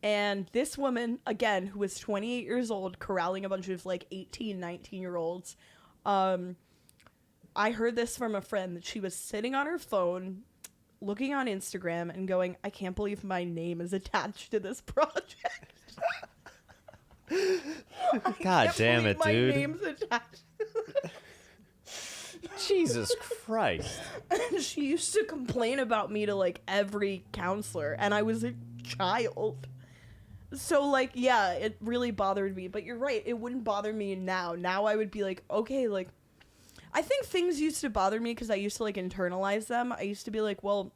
And this woman, again, who was 28 years old, corralling a bunch of like 18, 19-year-olds, I heard this from a friend that she was sitting on her phone, looking on Instagram and going, "I can't believe my name is attached to this project." God damn it, my dude. name's attached. Jesus Christ. And she used to complain about me to like every counselor, and I was a child. So like, yeah, it really bothered me. But you're right, it wouldn't bother me now. Now I would be like, okay, like, I think things used to bother me because I used to like internalize them. I used to be like, well,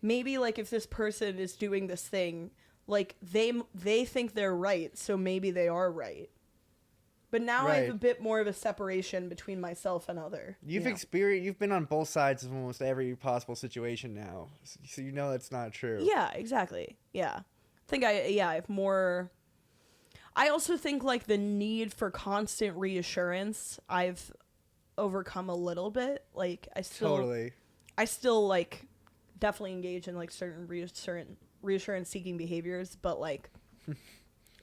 maybe like if this person is doing this thing, like they think they're right, so maybe they are right. But now I have a bit more of a separation between myself and other. You've been on both sides of almost every possible situation now, so you know that's not true. Yeah, exactly. Yeah, I think I have more. I also think like the need for constant reassurance I've overcome a little bit. Like I still like definitely engage in like certain reassurance seeking behaviors, but like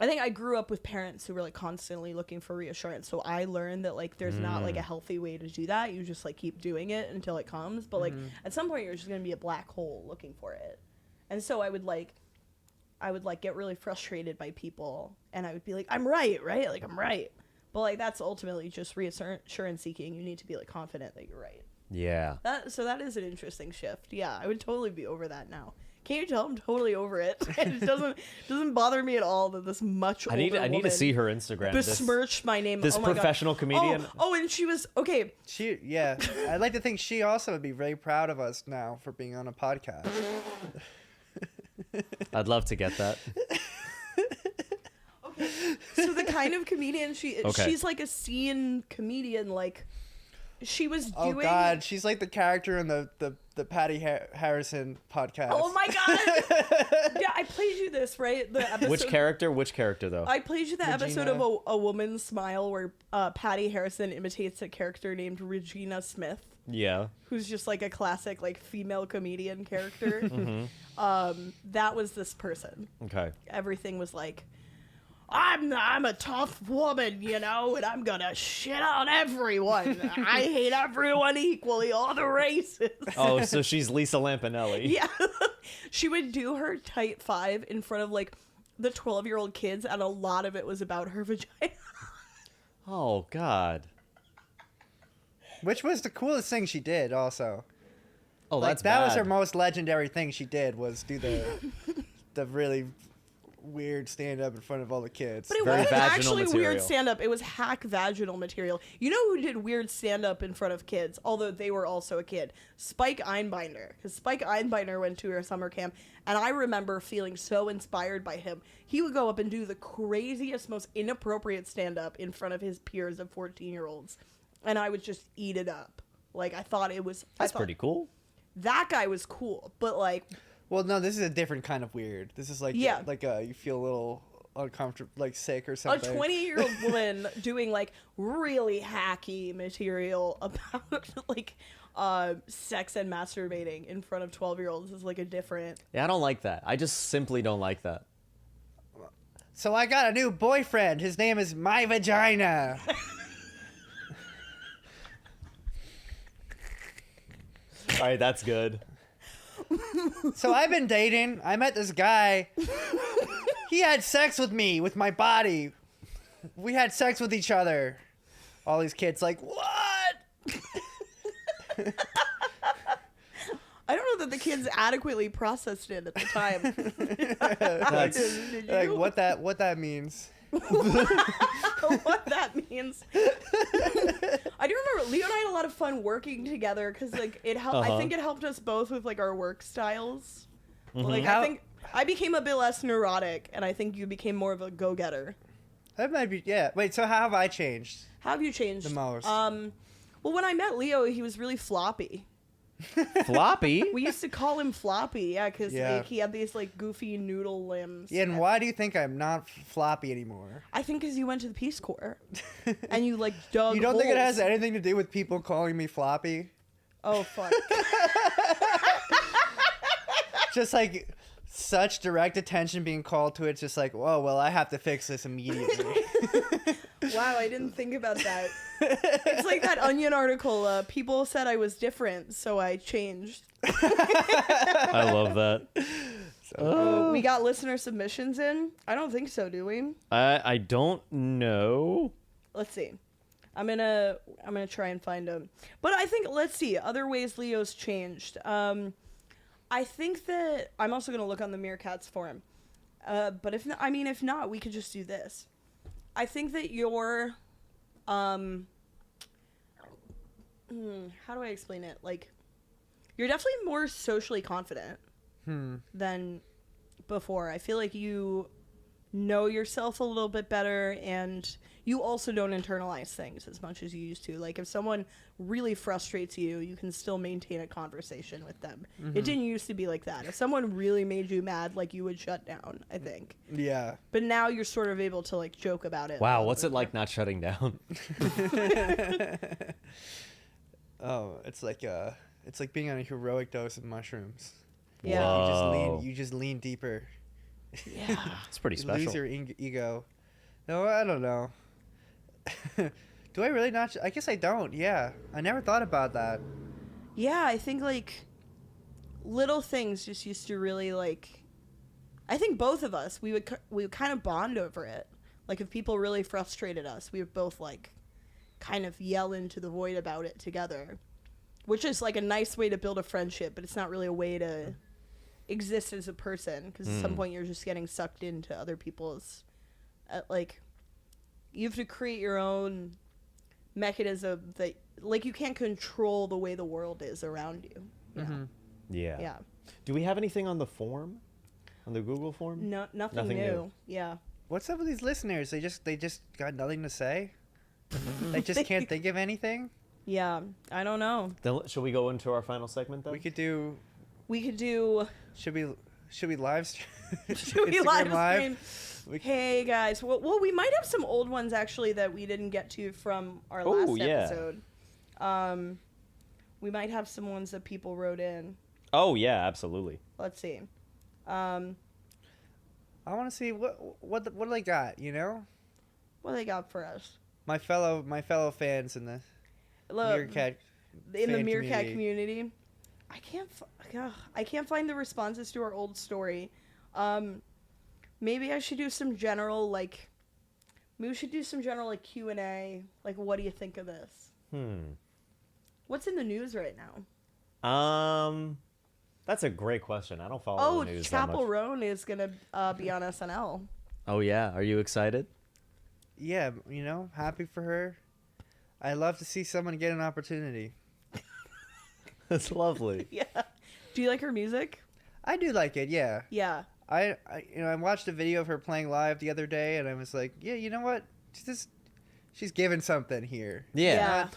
I think I grew up with parents who were like constantly looking for reassurance, so I learned that like there's not like a healthy way to do that. You just like keep doing it until it comes, but like at some point you're just gonna be a black hole looking for it. And so I would get really frustrated by people, and I would be like, I'm right, like I'm right. But like that's ultimately just reassurance seeking. You need to be like confident that you're right. Yeah. So that is an interesting shift. Yeah, I would totally be over that now. Can't you tell I'm totally over it? It doesn't bother me at all that this much older I need to see her woman Instagram. besmirched my name. This Oh my God. professional comedian. Oh, and she was okay. I'd like to think she also would be very proud of us now for being on a podcast. I'd love to get that. So the kind of comedian she's like a scene comedian. Like she was doing. Oh God, she's like the character in the Patty Harrison podcast. Oh my God! Yeah, I played you this right. The episode. Which character though? I played you the Regina. episode of a Woman's Smile where Patty Harrison imitates a character named Regina Smith. Yeah. Who's just like a classic like female comedian character. That was this person. Okay. Everything was like, I'm a tough woman, you know, and I'm gonna shit on everyone. I hate everyone equally, all the races. Oh, so she's Lisa Lampanelli. Yeah. She would do her tight five in front of like the 12-year-old kids, and a lot of it was about her vagina. Oh God. Which was the coolest thing she did, also. Oh, Like, that's that was bad. her most legendary thing she did, was do the really weird stand up in front of all the kids. But it Very wasn't vaginal actually material. weird stand-up. It was hack vaginal material. You know who did weird stand-up in front of kids, although they were also a kid? Spike Einbinder. Because Spike Einbinder went to her summer camp, and I remember feeling so inspired by him. He would go up and do the craziest, most inappropriate stand-up in front of his peers of 14-year-olds. And I would just eat it up. Like, I thought it was... That's pretty cool. That guy was cool, but, like... Well, no, this is a different kind of weird. This is like, Yeah. You feel a little uncomfortable, like sick or A something. 20-year-old woman doing, like, really hacky material about, like, sex and masturbating in front of 12-year-olds is, like, a different... Yeah, I don't like that. I just simply don't like that. So I got a new boyfriend. His name is My Vagina. All right, that's good. So I've been dating. I met this guy. He had sex with me, with my body. We had sex with each other. All these kids like, what? I don't know that the kids adequately processed it at the time. That's, Like what that means. What that means. I do remember Leo and I had a lot of fun working together because like it helped. I think it helped us both with like our work styles. Like I think I became a bit less neurotic, and I think you became more of a go-getter. That might be, yeah. Wait, so how have I changed? How have you changed? The most. Well, when I met Leo, he was really floppy. floppy? We used to call him Floppy, yeah, because Yeah. like, he had these like goofy noodle limbs. Yeah, and why do you think I'm not floppy anymore? I think because you went to the Peace Corps, and you like dug. You don't think it has holes. anything to do with people calling me floppy? Oh fuck! Just like such direct attention being called to it. Just like, oh well, I have to fix this immediately. Wow, I didn't think about that. It's like that Onion article. People said I was different, so I changed. I love that. We got listener submissions in. I don't think so, do we? I don't know. Let's see. I'm gonna try and find them. But I think let's see other ways Leo's changed. I think that I'm also gonna look on the Meerkats forum. But if not, we could just do this. I think that you're, how do I explain it? Like, you're definitely more socially confident than before. I feel like you know yourself a little bit better, and you also don't internalize things as much as you used to. Like, if someone really frustrates you, you can still maintain a conversation with them. It didn't used to be like that. If someone really made you mad, like, you would shut down, I think. Yeah. But now you're sort of able to, like, joke about it. Wow, what's it like not shutting down? Oh, it's like being on a heroic dose of mushrooms. Yeah. Whoa. You just lean deeper. Yeah. It's pretty You special. lose your ego. No, I don't know. Do I really not? I guess I don't. Yeah, I never thought about that. Yeah, I think, like, little things just used to really, like... I think both of us, we would kind of bond over it. Like, if people really frustrated us, we would both, like, kind of yell into the void about it together. Which is, like, a nice way to build a friendship, but it's not really a way to exist as a person, because at some point you're just getting sucked into other people's like, you have to create your own mechanism that, like, you can't control the way the world is around you. Yeah. Do we have anything on the form, on the Google form? No, nothing new. Yeah. What's up with these listeners? They just got nothing to say. They just can't think of anything. Yeah, I don't know. Then, should we go into our final segment then? We could do. Should we live stream? Should we live stream? Hey guys, well, we might have some old ones actually that we didn't get to from our last episode. We might have some ones that people wrote in. Oh yeah, absolutely. Let's see. I want to see what do they got? You know, what they got for us? My fellow fans in the Meerkat community. I can't find the responses to our old story. Maybe I should do some general Q&A. Like, what do you think of this? What's in the news right now? That's a great question. I don't follow the news that much. Chapel Roan is gonna be on SNL. Oh yeah, are you excited? Yeah, you know, happy for her. I love to see someone get an opportunity. That's lovely. Yeah. Do you like her music? I do like it. Yeah. Yeah. I watched a video of her playing live the other day, and I was like, yeah, you know what? She's given something here. Yeah.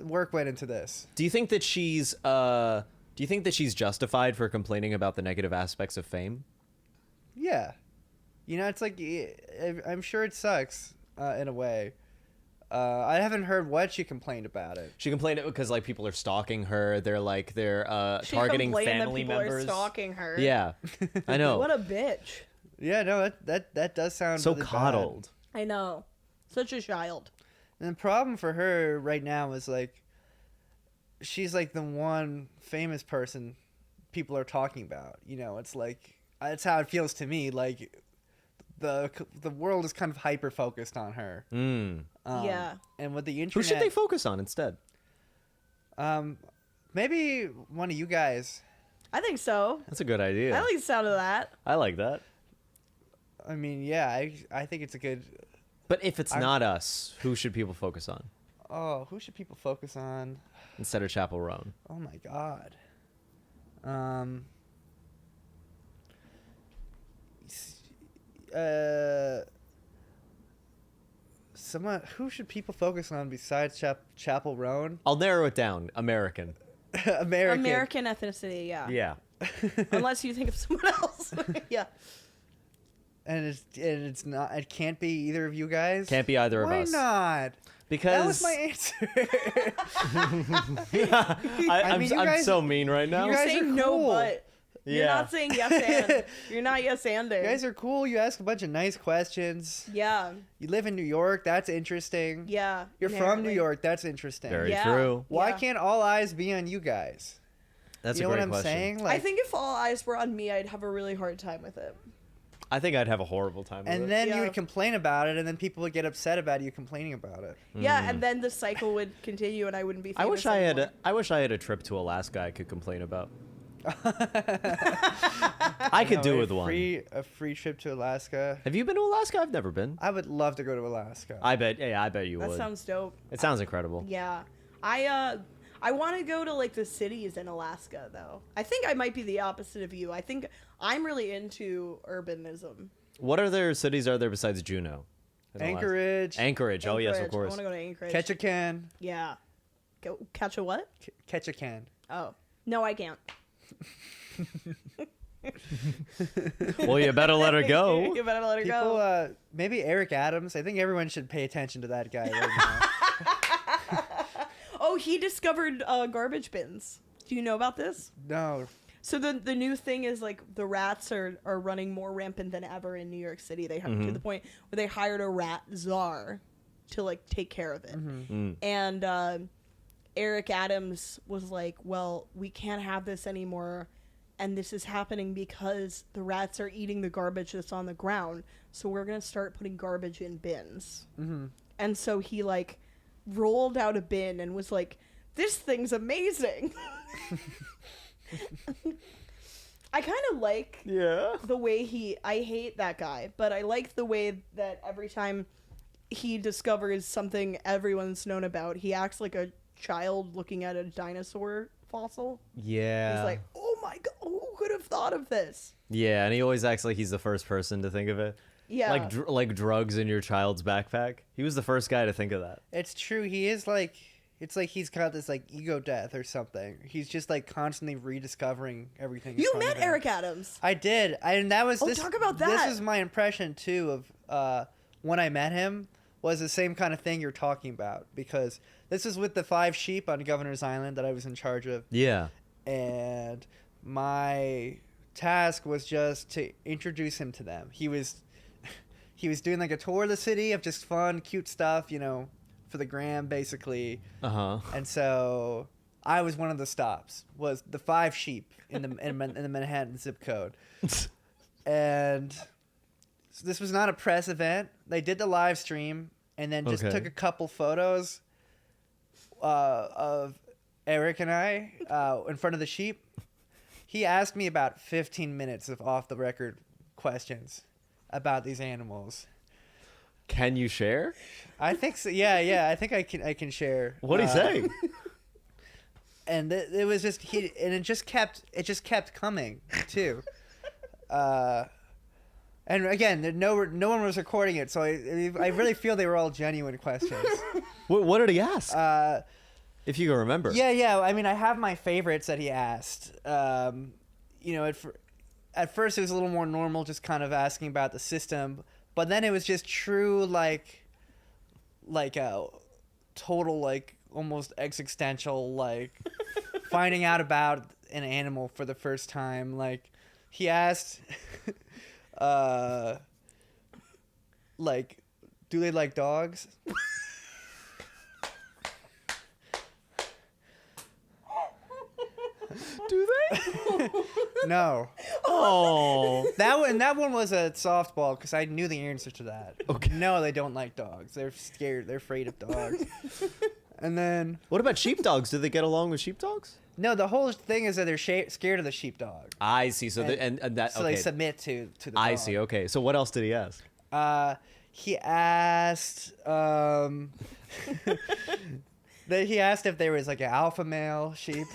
Work went into this. Do you think that she's justified for complaining about the negative aspects of fame? Yeah. You know, it's like, I'm sure it sucks in a way. I haven't heard what she complained about it. She complained it because, like, people are stalking her. They're targeting family that people members. Are stalking her. Yeah, I know. What a bitch. Yeah, no, that does sound so really coddled. bad. I know, such a child. And the problem for her right now is, like, she's like the one famous person people are talking about. You know, it's like, that's how it feels to me. Like, the world is kind of hyper focused on her. Yeah. And with the internet, Who should they focus on instead? Maybe one of you guys. I think so. That's a good idea. I like the sound of that. I like that. I mean, yeah, I think it's a good. But if it's not us, who should people focus on Oh, who should people focus on? instead of Chapel Roan? Oh my God. Someone who should people focus on besides Chapel Roan? I'll narrow it down. American. American ethnicity, yeah. Yeah. Unless you think of someone else. Yeah. And it's not. It can't be either of you guys. Can't be either of us. Why not? Because that was my answer. I'm so mean right now. You You're guys saying are no, cool. but you're not saying yes and. You're not yes anding. You guys are cool. You ask a bunch of nice questions. Yeah. You live in New York. That's interesting. Yeah. You're from New inherently. York. That's interesting. Very Yeah. true. Why Yeah. can't all eyes be on you guys? That's You a know great what I'm question. saying? I think if all eyes were on me, I'd have a really hard time with it. I think I'd have a horrible time with and it. then Yeah. you would complain about it, and then people would get upset about you complaining about it. Yeah, and then the cycle would continue, and I wouldn't be. I Famous wish I anymore. had a trip to Alaska I could complain about. I could do with one. A free trip to Alaska. Have you been to Alaska? I've never been. I would love to go to Alaska. I bet you That would. sounds dope. It sounds incredible. Yeah, I want to go to like the cities in Alaska though. I think I might be the opposite of you. I think I'm really into urbanism. What other cities are there besides Juneau? in Alaska? Anchorage. Anchorage. Oh yes, of Anchorage. I course. want to go to Anchorage. Ketchikan. Yeah. Go catch a what? Ketchikan. Oh no, I can't. Well, you better let her go. You better let her People, go. maybe Eric Adams. I think everyone should pay attention to that guy right now. Oh, he discovered garbage bins. Do you know about this? No. So the new thing is like the rats are running more rampant than ever in New York City. They have to the point where they hired a rat czar to like take care of it. And Eric Adams was like, "Well, we can't have this anymore, and this is happening because the rats are eating the garbage that's on the ground. So we're gonna start putting garbage in bins." And so he like rolled out a bin and was like, "This thing's amazing." I kind of like Yeah. the way I hate that guy, but I like the way that every time he discovers something everyone's known about, he acts like a child looking at a dinosaur fossil. Yeah. He's like, oh my god, who could have thought of this? Yeah, and he always acts like he's the first person to think of it. Yeah. Like drugs in your child's backpack. He was the first guy to think of that. It's true. He is like, it's like he's got this like ego death or something. He's just like constantly rediscovering everything. You met Eric Adams. I did. And that was talk about that. This is my impression too of when I met him was the same kind of thing you're talking about, because this is with the 5 sheep on Governor's Island that I was in charge of. Yeah. And my task was just to introduce him to them. He was doing like a tour of the city of just fun, cute stuff, you know, for the gram basically. Uh-huh. And so I was one of the stops. Was the 5 sheep in the Manhattan zip code. And so this was not a press event. They did the live stream and then just took a couple photos of Eric and I in front of the sheep. He asked me about 15 minutes of off-the-record questions about these animals. Can you share? I think so. Yeah. I think I can share. What'd he say? And it was just it just kept coming too. And again, no one was recording it, so I really feel they were all genuine questions. What did he ask? If you can remember. Yeah. I mean, I have my favorites that he asked. You know, at first it was a little more normal, just kind of asking about the system, but then it was just true, like a total, like almost existential, like finding out about an animal for the first time. Like he asked, like, do they like dogs? Do they? No. Oh. That one was a softball because I knew the answer to that. Okay. No, they don't like dogs. They're scared. They're afraid of dogs. And then What about sheepdogs? Do they get along with sheepdogs? no, the whole thing is that they're scared of the sheepdog. I see. So And- that So okay. they submit to the dog. I see. Okay. So what else did he ask? He asked he asked if there was like an alpha male sheep.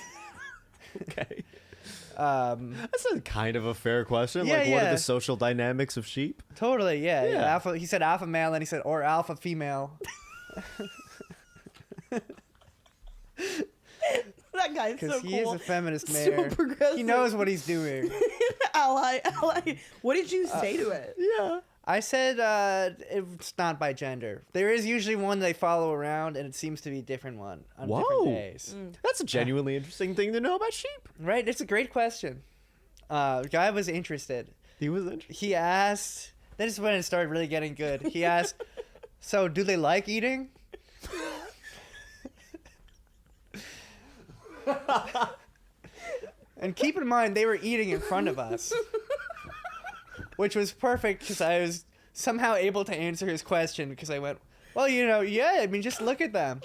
Okay. That's a kind of a fair question. Yeah, Like, what are yeah. the social dynamics of sheep? Totally, yeah. Yeah. Alpha. He said alpha male, and he said or alpha female. That guy's so Because cool. he is a feminist So mayor. progressive. He knows what he's doing. ally. What did you say to it? Yeah. I said it's not by gender. There is usually one they follow around, and it seems to be a different one on Whoa. different days. That's a genuinely interesting thing to know about sheep. Right? It's a great question. The guy was interested. He was interested. He asked... This is when it started really getting good. He asked, so do they like eating? And keep in mind, they were eating in front of us. Which was perfect because I was somehow able to answer his question because I went, well, you know, yeah, I mean, just look at them.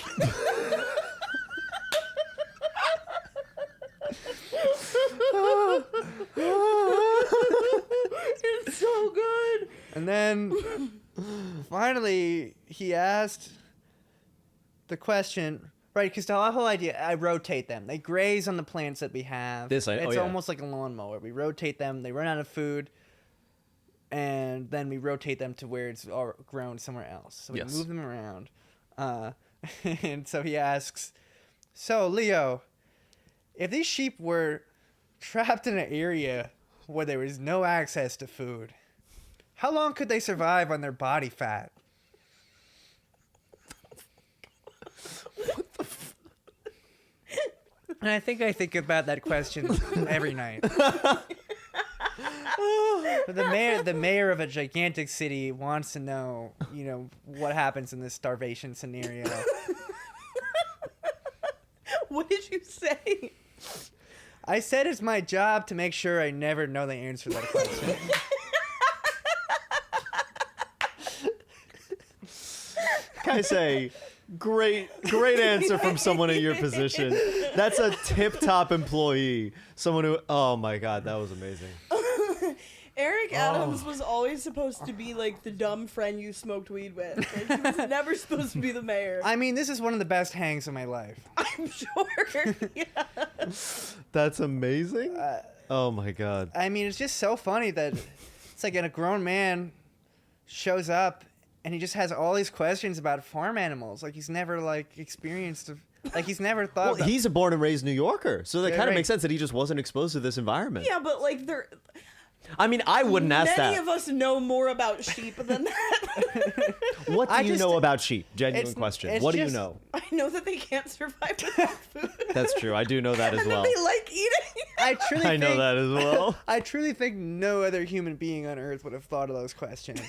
It's so good. And then finally he asked the question, right? Because the whole idea, I rotate them. They graze on the plants that we have. It's It's almost like a lawnmower. We rotate them. They run out of food. And then we rotate them to where it's grown somewhere else. So we Yes. move them around. And so he asks, so Leo, if these sheep were trapped in an area where there was no access to food, how long could they survive on their body fat? And I think about that question every night. The mayor of a gigantic city wants to know, you know, what happens in this starvation scenario. What did you say? I said it's my job to make sure I never know the answer to that question. Can I say, Great answer from someone in your position. That's a tip-top employee. Someone who, oh my God, that was amazing. Eric Adams was always supposed to be like the dumb friend you smoked weed with. Like, he was never supposed to be the mayor. I mean, this is one of the best hangs of my life. I'm sure. Yeah. That's amazing. Oh my God. I mean, it's just so funny that it's like a grown man shows up and he just has all these questions about farm animals. Like he's never like experienced, like he's never thought. Well, about... he's a born and raised New Yorker, so that Yeah, kind of right. makes sense that he just wasn't exposed to this environment. Yeah, but like there. I mean, I wouldn't ask Many that. of us know more about sheep than that. What do I you just- know about sheep? Genuine it's- question. it's What do you just- know? I know that they can't survive without food. That's true. I do know that as And well. that they like eating. I truly I think, know that as well. I truly think no other human being on Earth would have thought of those questions.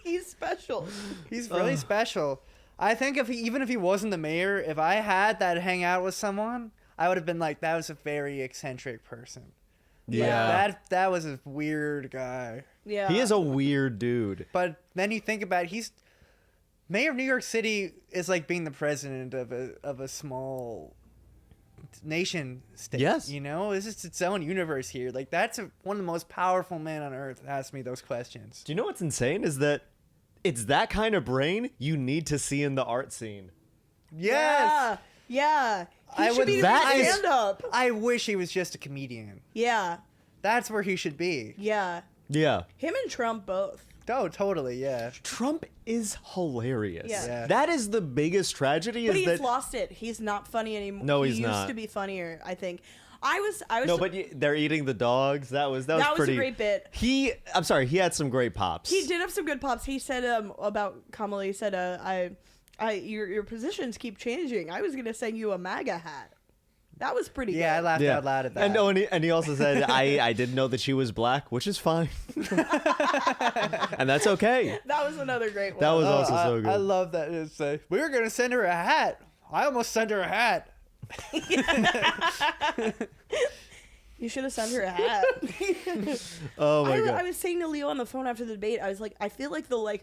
He's special. He's really special. I think even if he wasn't the mayor, if I had that hang out with someone, I would have been like, that was a very eccentric person. Yeah. That was a weird guy. Yeah. He is a weird dude. But then you think about it, he's mayor of New York City is like being the president of a small nation state. Yes. You know, this is its own universe here. Like that's one of the most powerful men on earth that asks me those questions. Do you know what's insane is that it's that kind of brain you need to see in the art scene. Yes. Yeah. He I should would- be that doing is- stand-up. I wish he was just a comedian. Yeah. That's where he should be. Yeah. Yeah. Him and Trump both. Oh, totally, yeah. Trump is hilarious. Yeah. Yeah. That is the biggest tragedy. But is he's that lost it. He's not funny anymore. No, he he's used not. to be funnier, I think. I was no, but they're eating the dogs. That was that was pretty. a great bit. I'm sorry. He had some great pops. He did have some good pops. He said about Kamala, he said your positions keep changing. I was gonna send you a MAGA hat. That was pretty Yeah, I good. laughed out loud at that. And he also said, I didn't know that she was black, which is fine. And that's okay. That was another great one. That was also I, so good. I love that. It's like, we were going to send her a hat. I almost sent her a hat. You should have sent her a hat. Oh my I God. was saying to Leo on the phone after the debate, I was like, I feel like the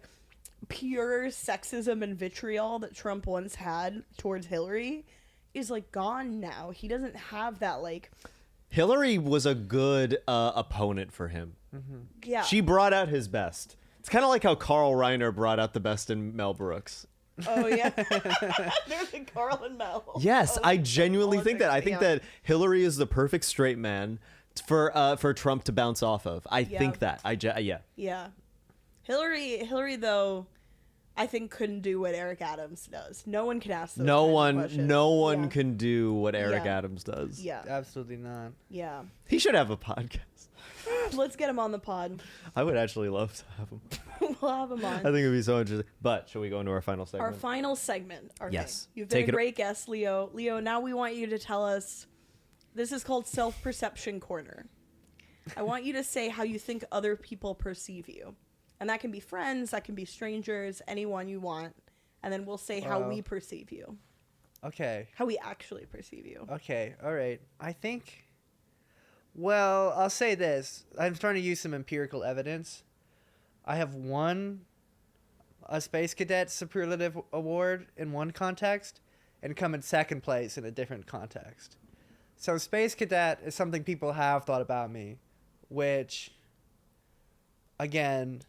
pure sexism and vitriol that Trump once had towards Hillary is gone now. He doesn't have that Hillary was a good opponent for him. yeah. She brought out his best. It's kind of like how Carl Reiner brought out the best in Mel Brooks. Oh yeah. There's Carl and Mel. Yes, Oh, I genuinely think that. I think yeah. that Hillary is the perfect straight man for Trump to bounce off of. I Yeah. think that. Yeah. Yeah. Hillary though, I think couldn't do what Eric Adams does. No one can ask those No kinds of one questions. Yeah. can do what Eric Yeah. Adams does. Yeah. Absolutely not. Yeah. He should have a podcast. Let's get him on the pod. I would actually love to have him. We'll have him I on. think it'd be so interesting. But should we go into our final segment? Our final segment. Okay. Yes. You've been Take a it- great guest, Leo. Leo, now we want you to tell us. This is called Self-Perception Corner. I want you to say how you think other people perceive you. And that can be friends, that can be strangers, anyone you want. And then we'll say how Wow. we perceive you. Okay. How we actually perceive you. Okay. All right. I think. Well, I'll say this. I'm trying to use some empirical evidence. I have won a Space Cadet Superlative Award in one context and come in second place in a different context. So Space Cadet is something people have thought about me, which, again,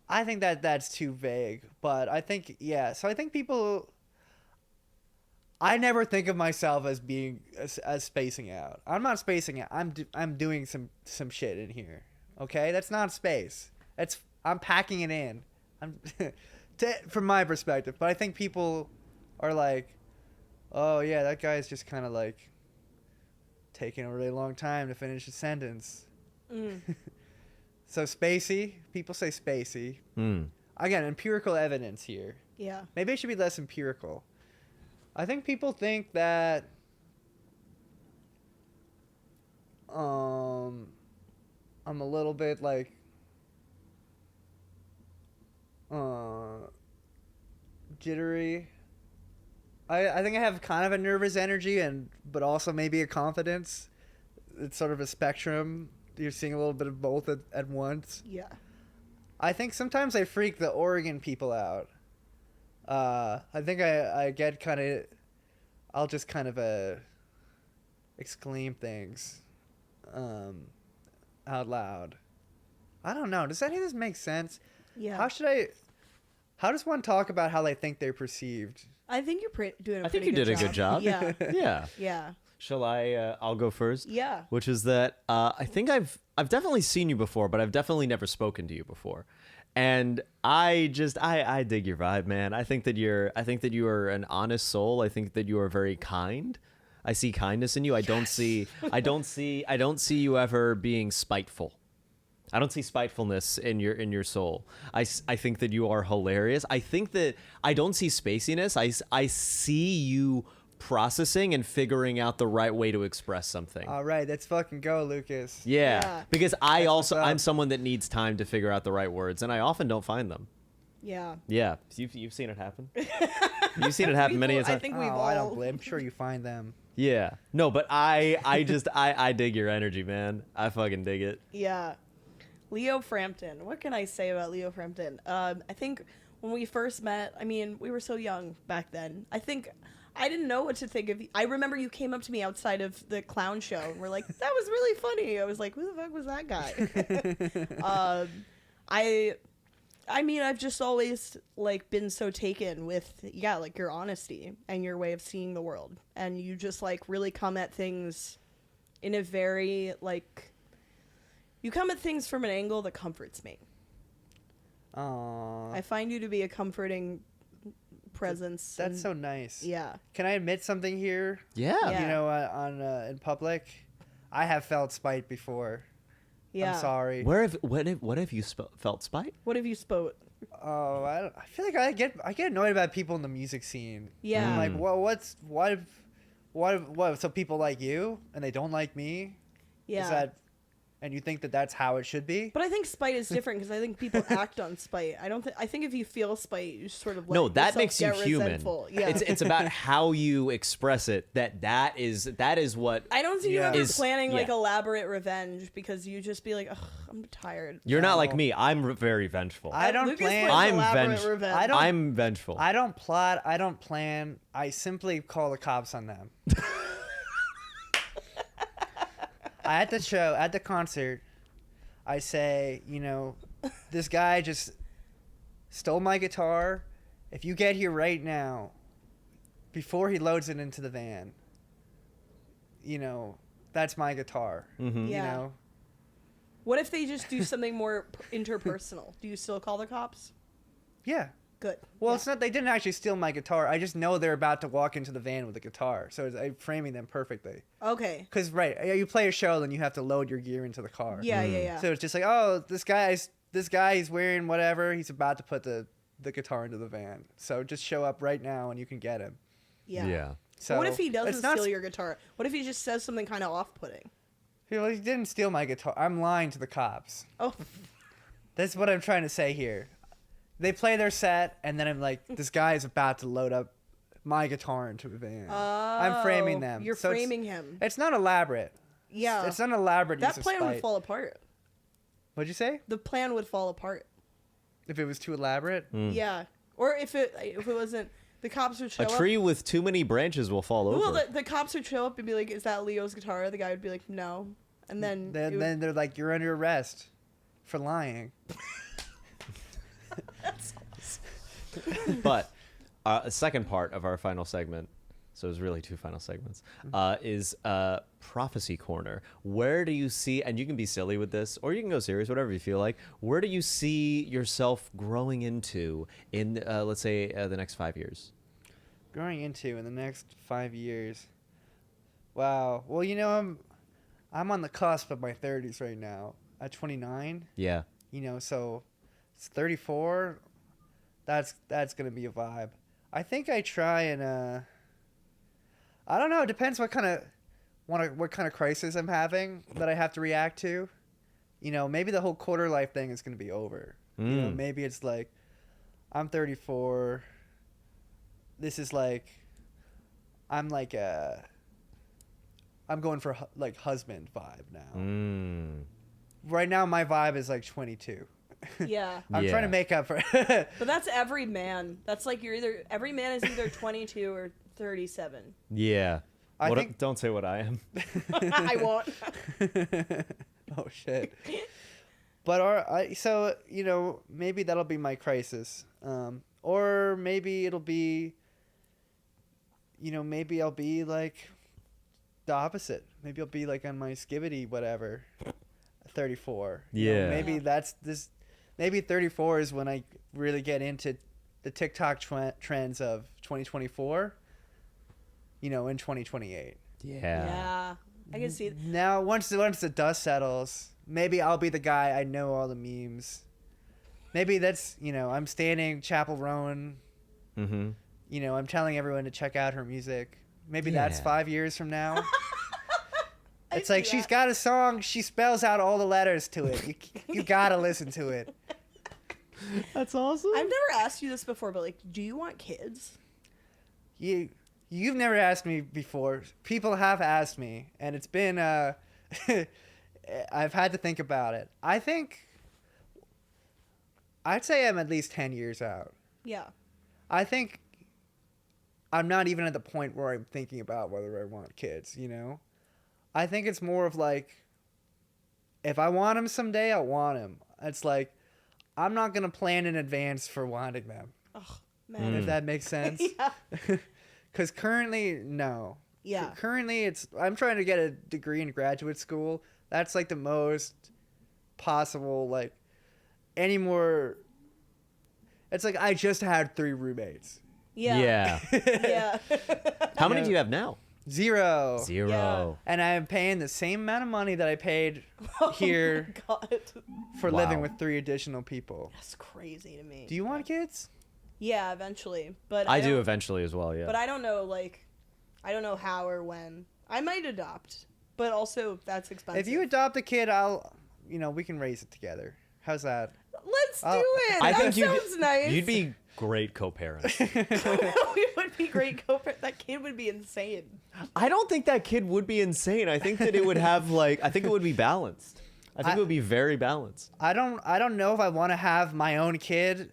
I think that's too vague, but I think, yeah. So I think people... I never think of myself as being as spacing out. I'm not spacing out. I'm doing some shit in here. Okay, that's not space. I'm packing it in. From my perspective. But I think people are like, oh yeah, that guy's just kind of taking a really long time to finish a sentence. Mm. So spacey. People say spacey. Again, empirical evidence here. Yeah. Maybe it should be less empirical. I think people think that I'm a little bit jittery. I think I have kind of a nervous energy but also maybe a confidence. It's sort of a spectrum. You're seeing a little bit of both at once. Yeah. I think sometimes I freak the Oregon people out. I think I get kind of, I'll just kind of exclaim things out loud. I don't know. Does any of this make sense? Yeah. How does one talk about how they think they're perceived? I think you're doing a I think pretty you good did a good job. Yeah. Yeah. Yeah. Shall I? I'll go first. Yeah. Which is that I think I've definitely seen you before, but I've definitely never spoken to you before. And I dig your vibe, man. I think that you are an honest soul. I think that you are very kind. I see kindness in you. I don't see you ever being spiteful. I don't see spitefulness in your soul. I think that you are hilarious. I think that I don't see spaciness. I see you processing and figuring out the right way to express something. All right, let's fucking go, Lucas. Yeah. Because That's what's up. I'm someone that needs time to figure out the right words, and I often don't find them. Yeah. Yeah. You've seen it happen. You've seen it happen many a time. I think we've Oh, all. I don't blame. I'm sure you find them. Yeah. No, but I just I dig your energy, man. I fucking dig it. Yeah. Leo Frampton. What can I say about Leo Frampton? I think when we first met, I mean, we were so young back then. I think I didn't know what to think of you. I remember you came up to me outside of the clown show and were like, that was really funny. I was like, who the fuck was that guy? I mean, I've just always like been so taken with like your honesty and your way of seeing the world, and you just like really come at things in a very like you come at things from an angle that comforts me. Aww. I find you to be a comforting presence. That's so nice. Yeah. Can I admit something here? Yeah. Yeah. You know, in public, I have felt spite before. Yeah. I'm sorry. What have you felt spite? What have you spoke? Oh, I feel like I get annoyed about people in the music scene. Yeah. I'm like, well, what? So people like you and they don't like me? Yeah. Is that? And you think that that's how it should be? But I think spite is different because I think people act on spite. I think if you feel spite, you sort of let No, that yourself makes you get human. resentful. Yeah. It's about how you express it. That is what I don't see you Yeah. ever is- planning like yeah. elaborate revenge because you just be like, ugh, I'm tired. You're not like No. me. I'm very vengeful. I don't Lucas plan. plans I'm elaborate venge- revenge. I don't- I'm vengeful. I don't plot. I don't plan. I simply call the cops on them. At the concert, I say, you know, this guy just stole my guitar. If you get here right now, before he loads it into the van, you know, that's my guitar. Mhm. Yeah. You know? What if they just do something more interpersonal? Do you still call the cops? Yeah. Good. Well, Yeah. it's not. They didn't actually steal my guitar. I just know they're about to walk into the van with a guitar, so I'm framing them perfectly. Okay. Because you play a show, then you have to load your gear into the car. Yeah, yeah, yeah. So it's just like, oh, this guy, he's wearing whatever. He's about to put the guitar into the van. So just show up right now, and you can get him. yeah. Yeah. So What if he it's doesn't not steal your guitar? What if he just says something kind of off-putting? Well, he didn't steal my guitar. I'm lying to the cops. Oh, That's what I'm trying to say here. They play their set, and then I'm like, this guy is about to load up my guitar into a van. I'm framing them. You're So framing him. It's not elaborate. Yeah. It's not elaborate That use of plan would spite. fall apart. What'd you say? The plan would fall apart. If it was too elaborate? Yeah. Or if it wasn't, the cops would show A up. tree with too many branches will fall over. Well, the cops would show up and be like, "Is that Leo's guitar?" The guy would be like, "No," and then Then they're like, you're under arrest for lying. But a second part of our final segment, so it's really two final segments, is Prophecy Corner. Where do you see, and you can be silly with this, or you can go serious, whatever you feel like, where do you see yourself growing into in, let's say, the next 5 years? Growing into in the next 5 years. Wow. Well, you know, I'm on the cusp of my 30s right now. At 29, Yeah. you know, so it's 34. That's gonna be a vibe. I think I try and I don't know. It depends what kind of crisis I'm having that I have to react to. You know, maybe the whole quarter life thing is gonna be over. You know, maybe it's like I'm 34. This is like I'm going for like husband vibe now. Right now, my vibe is like 22. Yeah. I'm trying to make up for But that's every man. That's like every man is either 22 or 37. Yeah. I think Don't say what I am. I won't. oh shit. But so maybe that'll be my crisis, or maybe it'll be, maybe I'll be like the opposite. Maybe I'll be like on my skibbity whatever, 34. Yeah. Maybe that's this. Maybe 34 is when I really get into the TikTok trends of 2024. In 2028. Yeah. I can see. Now, once the dust settles, maybe I'll be the guy. I know all the memes. Maybe that's I'm standing Chapel Roan. Mm-hmm. I'm telling everyone to check out her music. Maybe that's 5 years from now. It's like she's got a song. She spells out all the letters to it. You gotta listen to it. That's awesome. I've never asked you this before, but like, do you want kids? You've never asked me before. People have asked me, and it's been I've had to think about it. I'd say I'm at least 10 years out. Yeah. I think I'm not even at the point where I'm thinking about whether I want kids, I think it's more of like, if I want them someday, I'll want them. It's like, I'm not going to plan in advance for wanting them. Oh, man. If that makes sense. Yeah. Because currently, no. Yeah. Currently, I'm trying to get a degree in graduate school. That's like the most possible, like, any more. It's like I just had 3 roommates. Yeah. Yeah. How many do you have now? 0. Yeah. And I'm paying the same amount of money that I paid here Oh my God. for Wow. living with 3 additional people. That's crazy to me. Do you want kids? Yeah, eventually. But I do don't- eventually as well, yeah. But I don't know, I don't know how or when. I might adopt, but also that's expensive. If you adopt a kid, we can raise it together. How's that? Let's do I'll- it. I That think sounds nice. you'd be great co-parents. We would be great co-parents. That kid would be insane. I don't think that kid would be insane. I think that it would have I think it would be balanced. I think it would be very balanced. I don't know if I want to have my own kid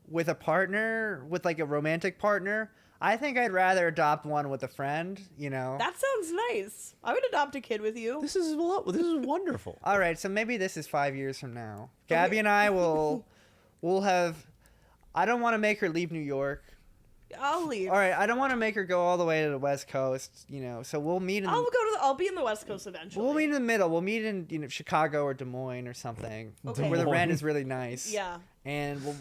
with a partner, with like a romantic partner. I think I'd rather adopt one with a friend, That sounds nice. I would adopt a kid with you. This is wonderful. All right, so maybe this is 5 years from now. Gabby and I we'll have. I don't want to make her leave New York. I'll leave. All right, I don't want to make her go all the way to the West Coast. So we'll meet in. I'll be in the West Coast eventually. We'll meet in the middle. We'll meet in Chicago or Des Moines or something, Okay. where the Des rent Moines. is really nice. Yeah. And we'll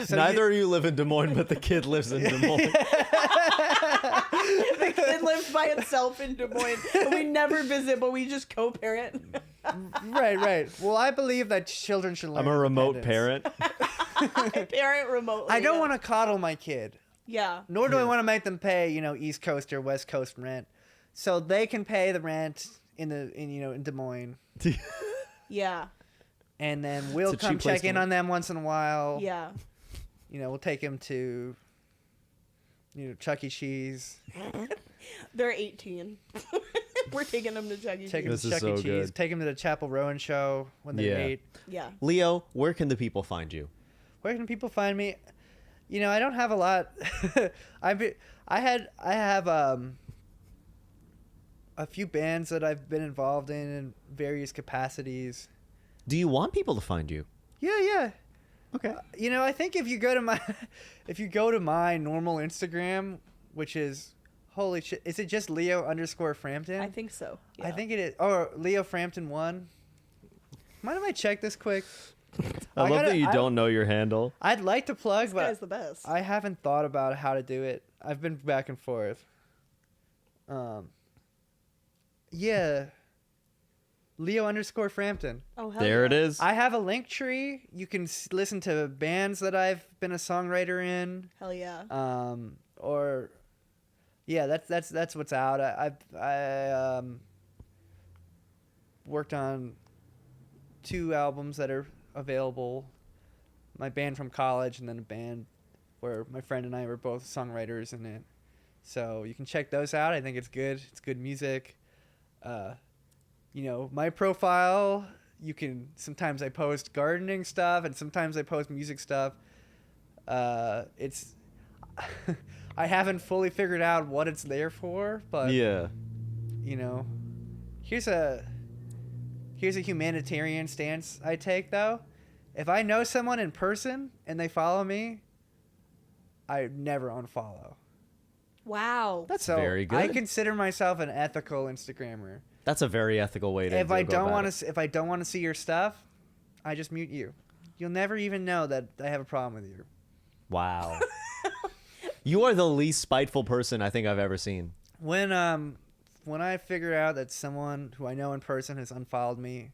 so Neither of you live in Des Moines, but the kid lives in Des Moines. The kid lives by itself in Des Moines, and we never visit, but we just co-parent. Right. Well, I believe that children should learn. I'm a remote independence. parent. Parent remotely. I don't yeah. want to coddle my kid, Yeah. nor do I want to make them pay, East Coast or West Coast rent, so they can pay the rent in Des Moines, Yeah. and then we'll It's a come cheap place check to in live. on them once in a while. Yeah. We'll take them to, Chuck E. Cheese. They're 18. We're taking them to Chuck E. Take them This to is Chuck so E. Cheese. good. Take them to the Chapel Rowan show when they're Yeah. 8. Yeah. Leo, where can the people find you? Where can people find me? I don't have a lot. I have a few bands that I've been involved in various capacities. Do you want people to find you? Yeah. Okay. I think if you go to my normal Instagram, which is holy shit, is it just Leo_Frampton? I think so. I Yeah. think it is. Or Leo Frampton 1. Mind if I check this quick? I love gotta- that you don't know your handle. I'd like to plug, This guy's but the best. I haven't thought about how to do it. I've been back and forth. Yeah. Leo_Frampton. Oh, hell There yeah. it is. I have a link tree. You can listen to bands that I've been a songwriter in. Hell yeah. Or yeah, that's what's out. I worked on 2 albums that are available. My band from college, and then a band where my friend and I were both songwriters in it. So you can check those out. I think it's good. It's good music. My profile you can. Sometimes I post gardening stuff, and sometimes I post music stuff. It's I haven't fully figured out what it's there for, but Yeah. you know, here's a humanitarian stance I take though. If I know someone in person and they follow me, I never unfollow. Wow. That's So very good. I consider myself an ethical Instagrammer. That's a very ethical way to If I go don't about want it. to, if I don't want to see your stuff, I just mute you. You'll never even know that I have a problem with you. Wow. You are the least spiteful person I think I've ever seen. When I figure out that someone who I know in person has unfollowed me,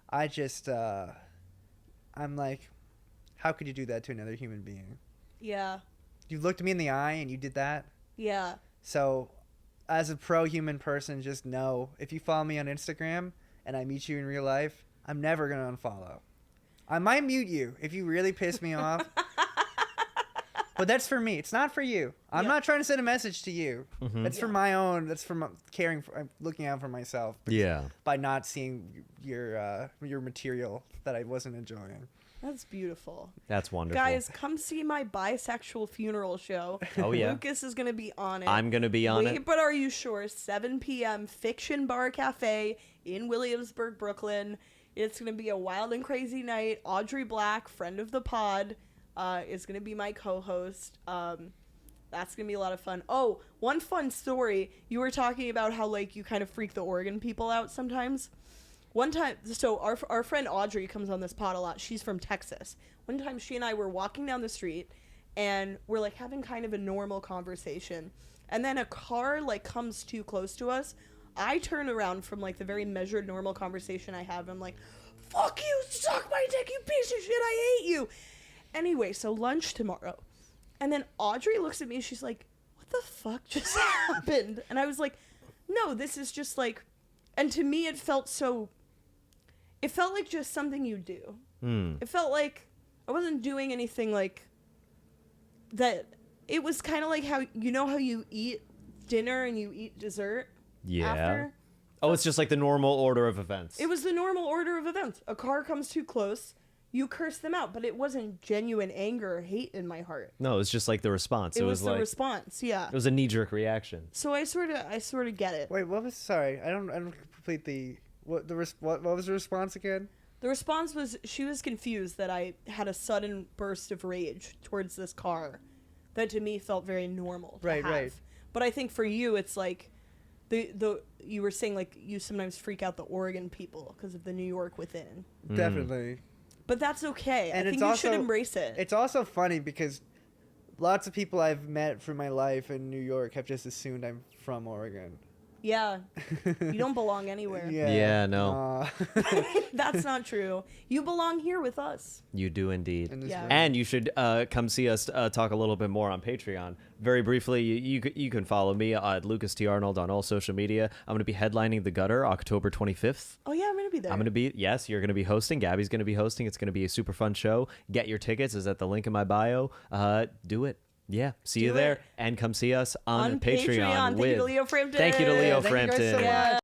I just I'm like, how could you do that to another human being? Yeah. You looked me in the eye and you did that. Yeah. So, as a pro-human person, just know if you follow me on Instagram and I meet you in real life, I'm never gonna unfollow. I might mute you if you really piss me off. But that's for me. It's not for you. I'm not trying to send a message to you. That's for my own. That's for my caring for. I'm looking out for myself. Yeah. By not seeing your material that I wasn't enjoying. That's beautiful. That's wonderful. Guys, come see my bisexual funeral show. Oh, yeah. Lucas is going to be on it. I'm going to be on Wait, it. but are you sure? 7 p.m. Fiction Bar Cafe in Williamsburg, Brooklyn. It's going to be a wild and crazy night. Audrey Black, friend of the pod, is going to be my co-host. That's going to be a lot of fun. Oh, one fun story. You were talking about how, like, you kind of freak the Oregon people out sometimes. One time, so our friend Audrey comes on this pod a lot. She's from Texas. One time she and I were walking down the street and we're like having kind of a normal conversation. And then a car like comes too close to us. I turn around from like the very measured normal conversation I have. I'm like, fuck you, suck my dick, you piece of shit, I hate you. Anyway, so lunch tomorrow. And then Audrey looks at me, she's like, what the fuck just happened? And I was like, no, this is just like, and to me it felt like just something you do. It felt like I wasn't doing anything like that. It was kind of like how you eat dinner and you eat dessert after? Oh, it's just like the normal order of events. It was the normal order of events. A car comes too close, you curse them out, but it wasn't genuine anger or hate in my heart. No, it's just like the response. It was the like, response, yeah. It was a knee-jerk reaction. So I sort of get it. Wait, what was? Sorry, I don't complete the. What was the response again? The response was she was confused that I had a sudden burst of rage towards this car that to me felt very normal to have. Right. But I think for you it's like the you were saying like you sometimes freak out the Oregon people because of the New York within. Definitely. But that's okay. And I think you should embrace it. It's also funny because lots of people I've met through my life in New York have just assumed I'm from Oregon. Yeah. You don't belong anywhere. Yeah, no. That's not true. You belong here with us. You do indeed. Yeah. And you should come see us talk a little bit more on Patreon. Very briefly, you can follow me at Lucas T. Arnold on all social media. I'm going to be headlining The Gutter October 25th. Oh, yeah, I'm going to be there. Yes, you're going to be hosting. Gabby's going to be hosting. It's going to be a super fun show. Get your tickets. Is at the link in my bio. Do it. Yeah, see you there. And come see us on Patreon. Thank you to Leo Frampton. Thank you to Leo Thank you guys Frampton. so much.